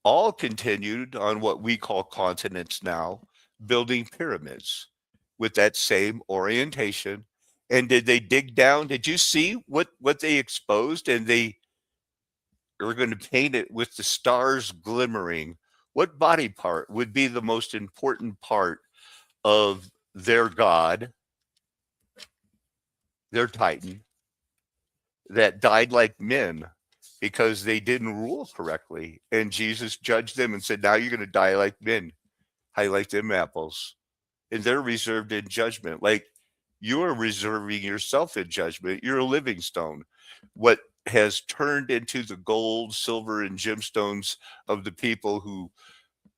all continued on what we call continents now, building pyramids with that same orientation. And did they dig down? Did you see what they exposed? And they were going to paint it with the stars glimmering. What body part would be the most important part of their God, their Titan, that died like men because they didn't rule correctly? And Jesus judged them and said, now you're going to die like men. I like them apples. And they're reserved in judgment. Like you're reserving yourself in judgment. You're a living stone. What has turned into the gold, silver, and gemstones of the people who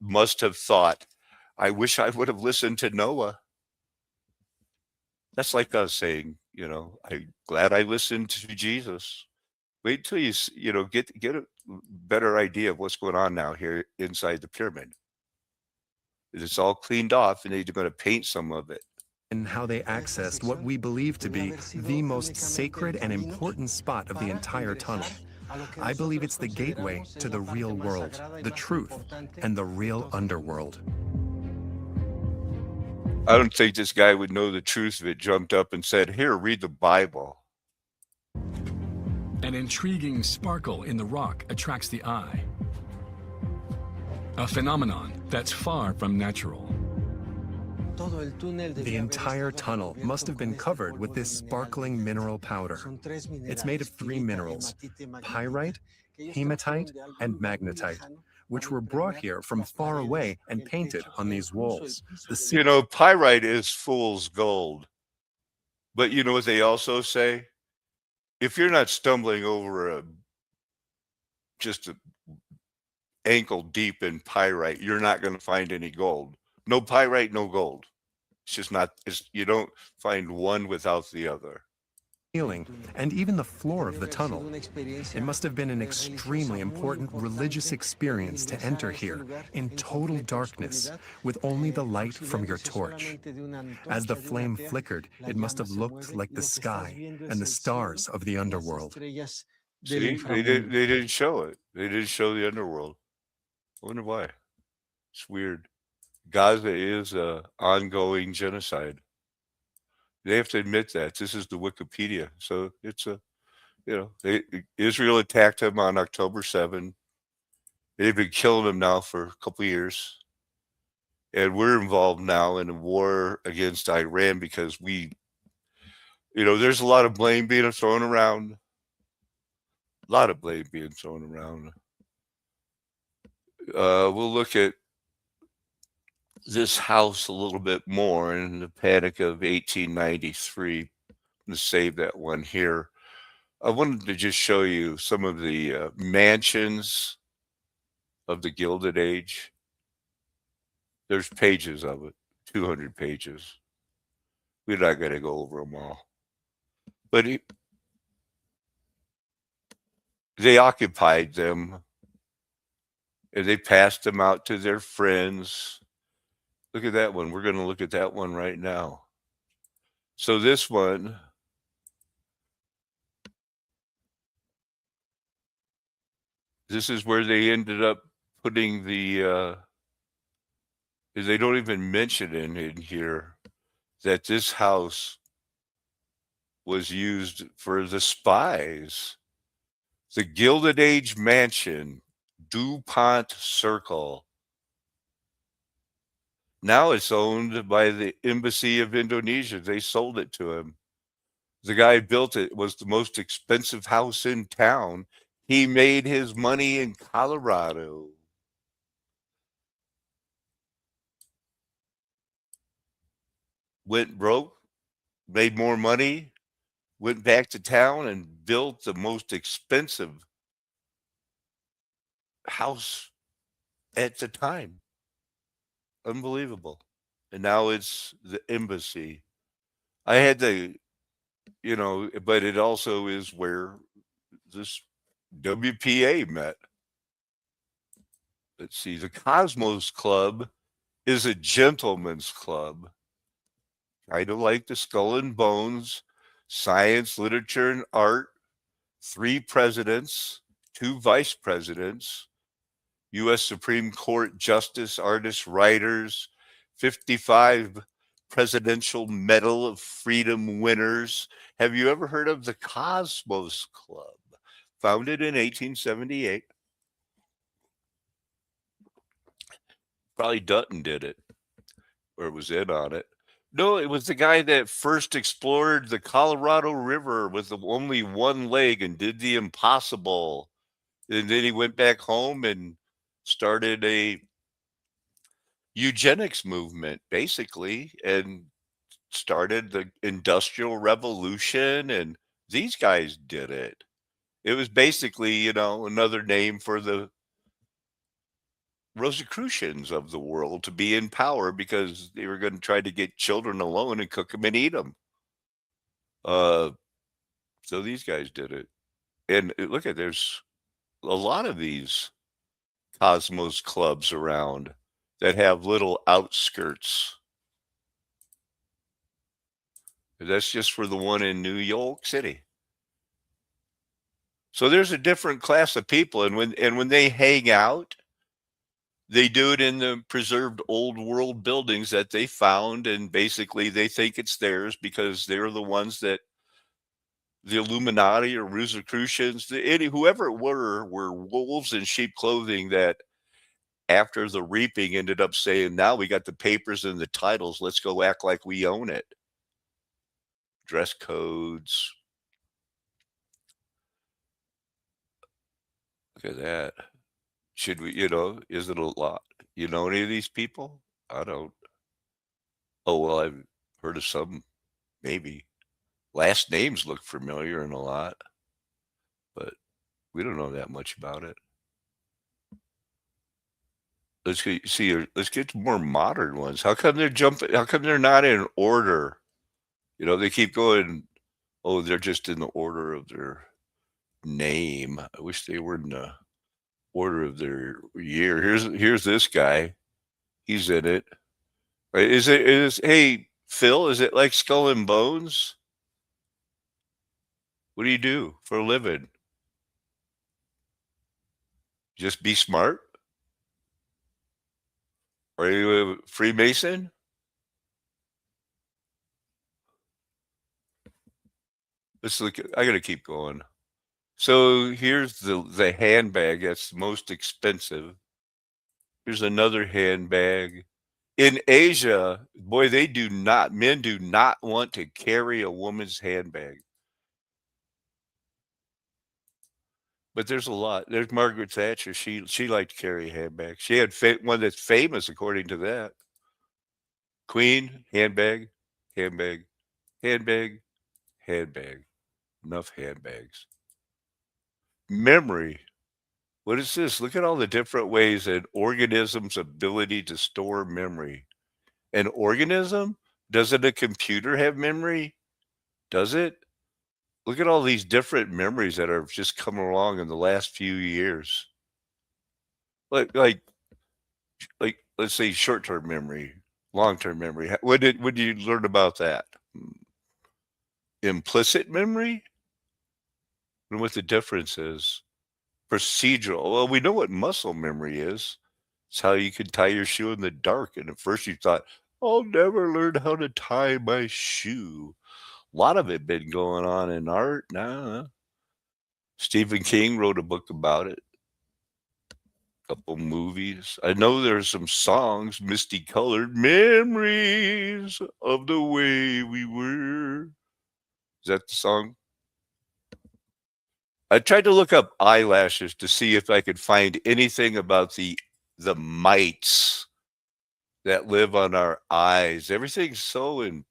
must have thought, I wish I would have listened to Noah. That's like us saying, I'm glad I listened to Jesus. Wait till you get a better idea of what's going on now here inside the pyramid. It's all cleaned off, and they're going to paint some of it. And how they accessed what we believe to be the most sacred and important spot of the entire tunnel. I believe it's the gateway to the real world, the truth, and the real underworld. I don't think this guy would know the truth if it jumped up and said, here, read the Bible. An intriguing sparkle in the rock attracts the eye. A phenomenon that's far from natural. The entire tunnel must have been covered with this sparkling mineral powder. It's made of 3 minerals, pyrite, hematite, and magnetite, which were brought here from far away and painted on these walls. Pyrite is fool's gold. But you know what they also say? If you're not stumbling over just an ankle deep in pyrite, you're not going to find any gold. No pyrite, no gold. It's just not, you don't find one without the other. And even the floor of the tunnel. It must have been an extremely important religious experience to enter here in total darkness with only the light from your torch. As the flame flickered, it must have looked like the sky and the stars of the underworld. See, they didn't show it. They didn't show the underworld. I wonder why. It's weird. Gaza is an ongoing genocide. They have to admit that. This is the Wikipedia. So it's Israel attacked them on October 7. They've been killing them now for a couple of years. And we're involved now in a war against Iran because there's a lot of blame being thrown around. A lot of blame being thrown around. We'll look at this house a little bit more in the Panic of 1893. I'm going to save that one here. I wanted to just show you some of the mansions of the Gilded Age. There's pages of it, 200 pages. We're not going to go over them all. But they occupied them, and they passed them out to their friends. Look at that one. We're going to look at that one right now. So this one, this is where they ended up putting the, they don't even mention in here that this house was used for the spies. The Gilded Age Mansion, DuPont Circle. Now it's owned by the Embassy of Indonesia. They sold it to him. The guy built it. It was the most expensive house in town. He made his money in Colorado. Went broke, made more money, went back to town and built the most expensive house at the time. Unbelievable. And now it's the embassy. I had to, you know, but it also is where this WPA met. Let's see, the Cosmos Club is a gentleman's club. Kind of like the Skull and Bones, science, literature, and art, 3 presidents, 2 vice presidents, U.S. Supreme Court justice, artists, writers, 55 Presidential Medal of Freedom winners. Have you ever heard of the Cosmos Club? Founded in 1878. Probably Dutton did it, or was in on it. No, it was the guy that first explored the Colorado River with only one leg and did the impossible. And then he went back home and started a eugenics movement, basically, and started the Industrial Revolution. And these guys did it. It was basically, you know, another name for the Rosicrucians of the world to be in power because they were going to try to get children alone and cook them and eat them. So these guys did it. And look at, there's a lot of these Cosmos clubs around that have little outskirts. That's just for the one in New York City. So there's a different class of people, and when they hang out, they do it in the preserved old world buildings that they found, and basically they think it's theirs because they're the ones that the Illuminati or Rosicrucians, whoever it were wolves in sheep clothing that after the reaping ended up saying, now we got the papers and the titles, let's go act like we own it. Dress codes. Look at that. Should we, you know, is it a lot? You know any of these people? I don't. Oh, well, I've heard of some, maybe. Last names look familiar and a lot, but we don't know that much about it. Let's get, see, let's get to more modern ones. How come they're jumping? How come they're not in order? You know, they keep going, oh, they're just in the order of their name. I wish they were in the order of their year. Here's this guy. He's in it. Right? Hey, Phil, is it like Skull and Bones? What do you do for a living? Just be smart? Are you a Freemason? Let's look at, I gotta keep going. So here's the handbag that's most expensive. Here's another handbag. In Asia, boy, men do not want to carry a woman's handbag. But there's a lot. There's Margaret Thatcher. She liked to carry a handbag. She had one that's famous according to that. Queen, handbag, handbag, handbag, handbag. Enough handbags. Memory. What is this? Look at all the different ways an organism's ability to store memory. An organism? Doesn't a computer have memory? Does it? Look at all these different memories that have just come along in the last few years. Like let's say short-term memory, long-term memory. When did you learn about that? implicit memory? And what the difference is? Procedural. Well, we know what muscle memory is. It's how you can tie your shoe in the dark. And at first you thought, I'll never learn how to tie my shoe. A lot of it been going on in art now. Stephen King wrote a book about it. Couple movies. I know there's some songs, Misty Colored Memories of the Way We Were. Is that the song? I tried to look up eyelashes to see if I could find anything about the mites that live on our eyes. Everything's so in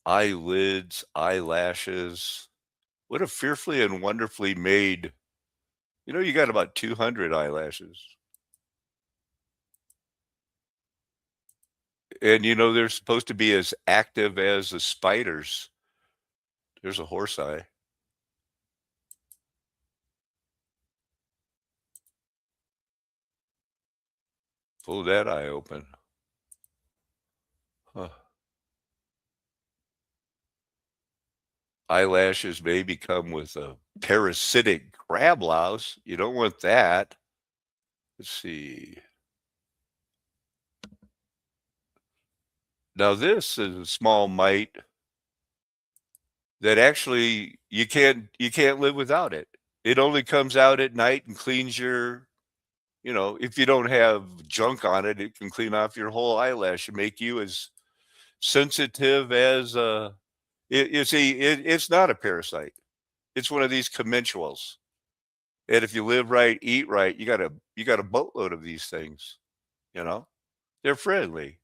eyelids, eyelashes. What a fearfully and wonderfully made. You got about 200 eyelashes. And they're supposed to be as active as the spiders. There's a horse eye. Pull that eye open. Huh. Eyelashes may become with a parasitic crab louse. You don't want that. Let's see. Now this is a small mite that actually you can't live without it. It only comes out at night and cleans your, if you don't have junk on it, it can clean off your whole eyelash and make you as sensitive as it's not a parasite. It's one of these commensals. And if you live right, eat right, you got a boatload of these things. They're friendly.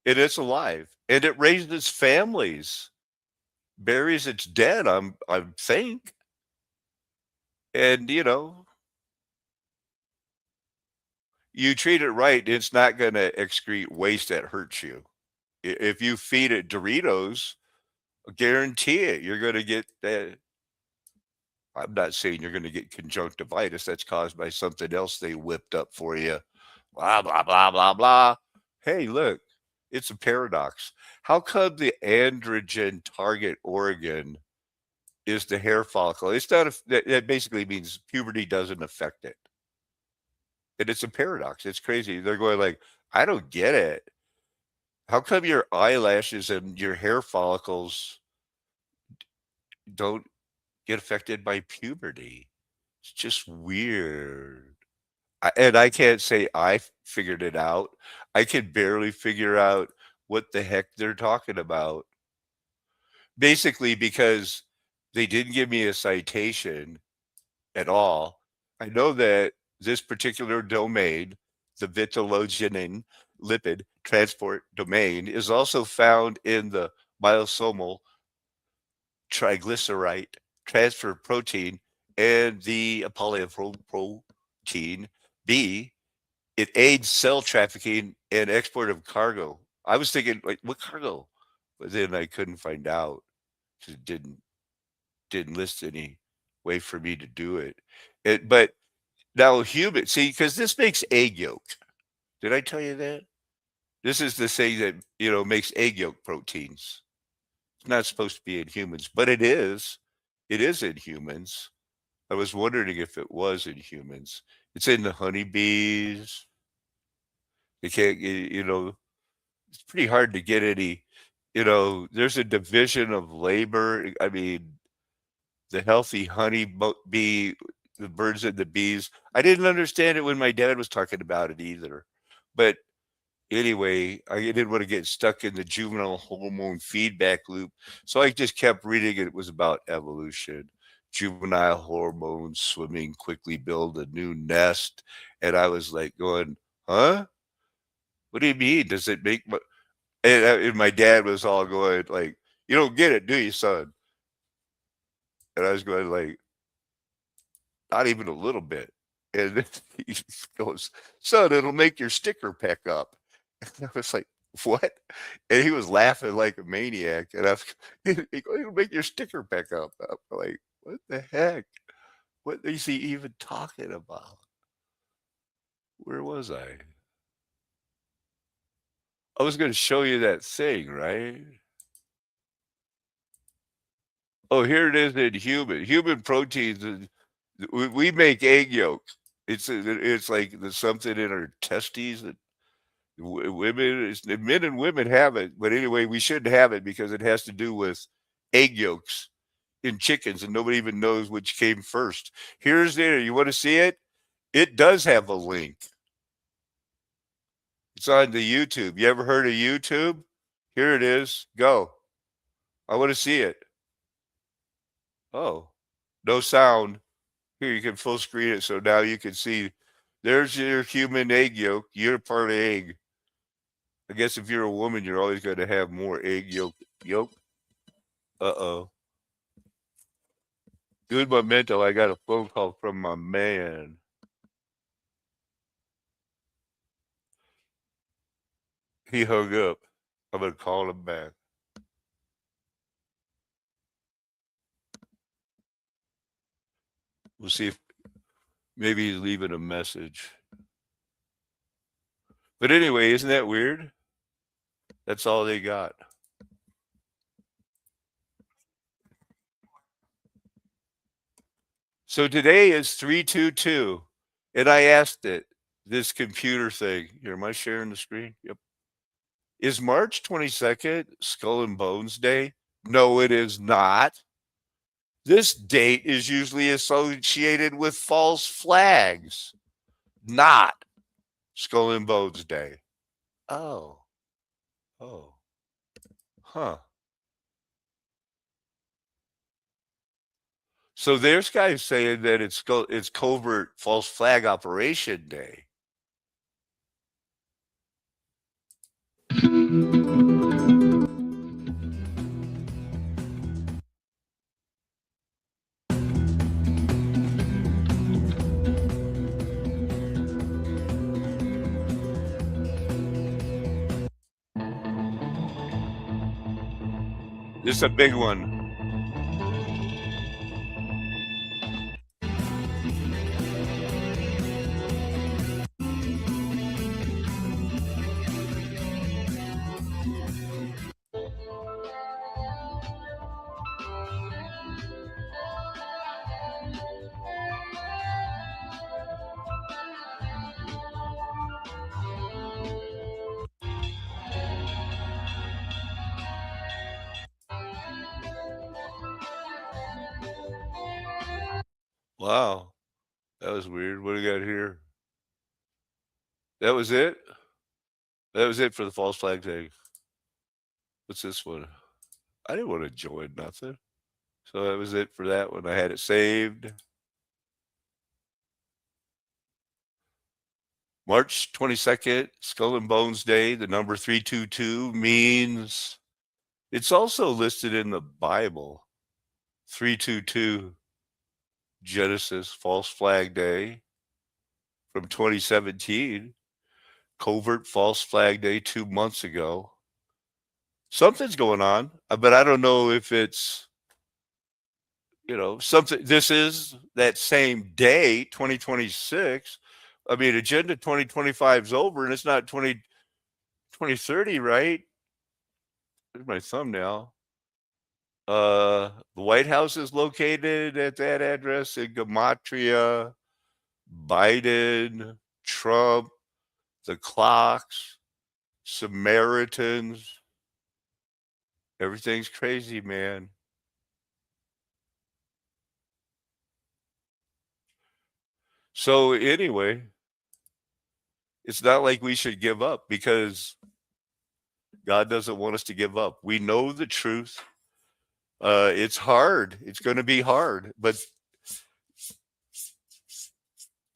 And it's alive. And it raises families. Buries its dead, I think. And you treat it right, it's not gonna excrete waste that hurts you. If you feed it Doritos, guarantee it, you're gonna get that. I'm not saying you're gonna get conjunctivitis. That's caused by something else they whipped up for you. Blah, blah, blah, blah, blah. Hey, look, it's a paradox. How come the androgen target organ is the hair follicle? It's not that basically means puberty doesn't affect it. And it's a paradox. It's crazy. They're going like, I don't get it. How come your eyelashes and your hair follicles don't get affected by puberty? It's just weird. And I can't say I figured it out. I can barely figure out what the heck they're talking about. Basically, because they didn't give me a citation at all. I know that this particular domain, the vitellogenin lipid transport domain, is also found in the myosomal triglyceride transfer protein and the polyprotein B. It aids cell trafficking and export of cargo. I was thinking, like, what cargo? But then I couldn't find out. It didn't list any way for me to do it. But now human, see, because this makes egg yolk. Did I tell you that? This is the thing that, makes egg yolk proteins. It's not supposed to be in humans, but it is. It is in humans. I was wondering if it was in humans. It's in the honeybees. They can't, it's pretty hard to get any, there's a division of labor. I mean, the healthy honey bee, the birds and the bees. I didn't understand it when my dad was talking about it either. But anyway, I didn't want to get stuck in the juvenile hormone feedback loop. So I just kept reading it. It was about evolution. Juvenile hormones swimming quickly build a new nest. And I was like going, huh? What do you mean? Does it make and my dad was all going like, you don't get it, do you, son? And I was going like, not even a little bit. And then he goes, son, it'll make your sticker peck up. And I was like, what? And he was laughing like a maniac. And I was, he goes, it'll make your sticker peck up. I'm like, what the heck? What is he even talking about? Where was I? I was going to show you that thing, right? Oh, here it is in human proteins. We make egg yolk. It's like there's something in our testes that women, men and women have it. But anyway, we shouldn't have it because it has to do with egg yolks in chickens, and nobody even knows which came first. Here's there. You want to see it? It does have a link. It's on the YouTube. You ever heard of YouTube? Here it is. Go. I want to see it. Oh, no sound. Here, you can full screen it so now you can see. There's your human egg yolk. You're part of egg. I guess if you're a woman, you're always going to have more egg yolk. Uh-oh. Good memento. I got a phone call from my man. He hung up. I'm going to call him back. We'll see if maybe he's leaving a message. But anyway, isn't that weird? That's all they got. So today is 322. And I asked it, this computer thing. Here, am I sharing the screen? Yep. Is March 22nd Skull and Bones Day? No, it is not. This date is usually associated with false flags, not Skull and Bones Day. Oh. Oh. Huh. So there's guys saying that it's covert false flag operation day. This is a big one. Wow. That was weird. What do we got here? That was it? That was it for the false flag thing. What's this one? I didn't want to join nothing. So that was it for that one. I had it saved. March 22nd, Skull and Bones Day. The number 322 means it's also listed in the Bible. 322 Genesis False Flag Day from 2017. Covert False Flag Day 2 months ago. Something's going on, but I don't know if it's, something. This is that same day, 2026. I mean, Agenda 2025 is over and it's not 2030, right? There's my thumbnail. The White House is located at that address in Gematria. Biden, Trump, the clocks, Samaritans. Everything's crazy, man. So anyway, it's not like we should give up because God doesn't want us to give up. We know the truth. It's hard. It's going to be hard, but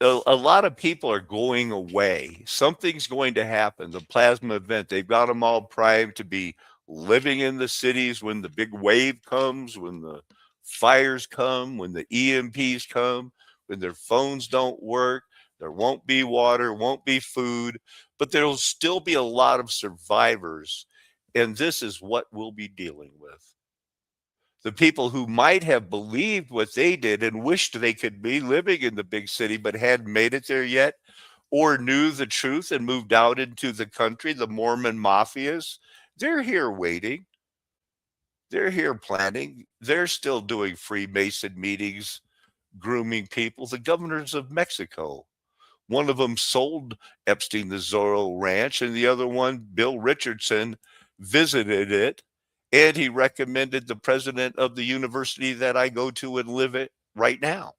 a lot of people are going away. Something's going to happen. The plasma event, they've got them all primed to be living in the cities when the big wave comes, when the fires come, when the EMPs come, when their phones don't work. There won't be water, won't be food, but there'll still be a lot of survivors. And this is what we'll be dealing with. The people who might have believed what they did and wished they could be living in the big city but hadn't made it there yet, or knew the truth and moved out into the country, the Mormon mafias, they're here waiting. They're here planning. They're still doing Freemason meetings, grooming people. The governors of Mexico. One of them sold Epstein the Zorro Ranch, and the other one, Bill Richardson, visited it, and he recommended the president of the university that I go to and live at right now,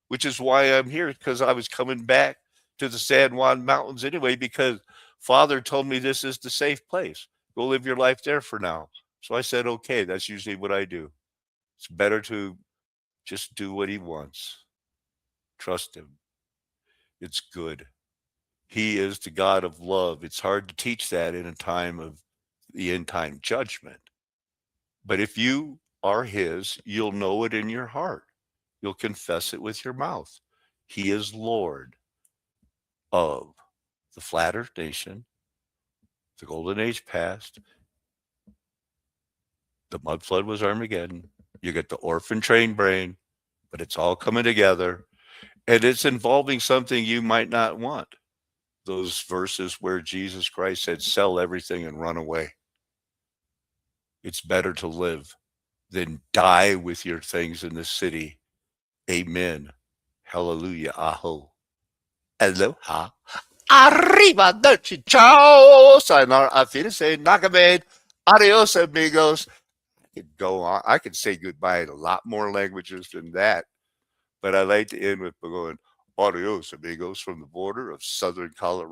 which is why I'm here, because I was coming back to the San Juan Mountains anyway, because Father told me this is the safe place. Go live your life there for now. So I said, okay, that's usually what I do. It's better to just do what he wants. Trust him. It's good. He is the God of love. It's hard to teach that in a time of the end time judgment. But if you are his, you'll know it in your heart. You'll confess it with your mouth. He is Lord of the flat earth nation, the golden age past. The mud flood was Armageddon. You get the orphan train brain, but it's all coming together. And it's involving something you might not want. Those verses where Jesus Christ said, sell everything and run away. It's better to live than die with your things in the city. Amen. Hallelujah. Aho. Aloha. Arrivederci. Ciao. Sayonara. Auf Wiedersehen. Nakamed. Adios, amigos. I could go on. I could say goodbye in a lot more languages than that. But I like to end with going, adios, amigos, from the border of southern Colorado.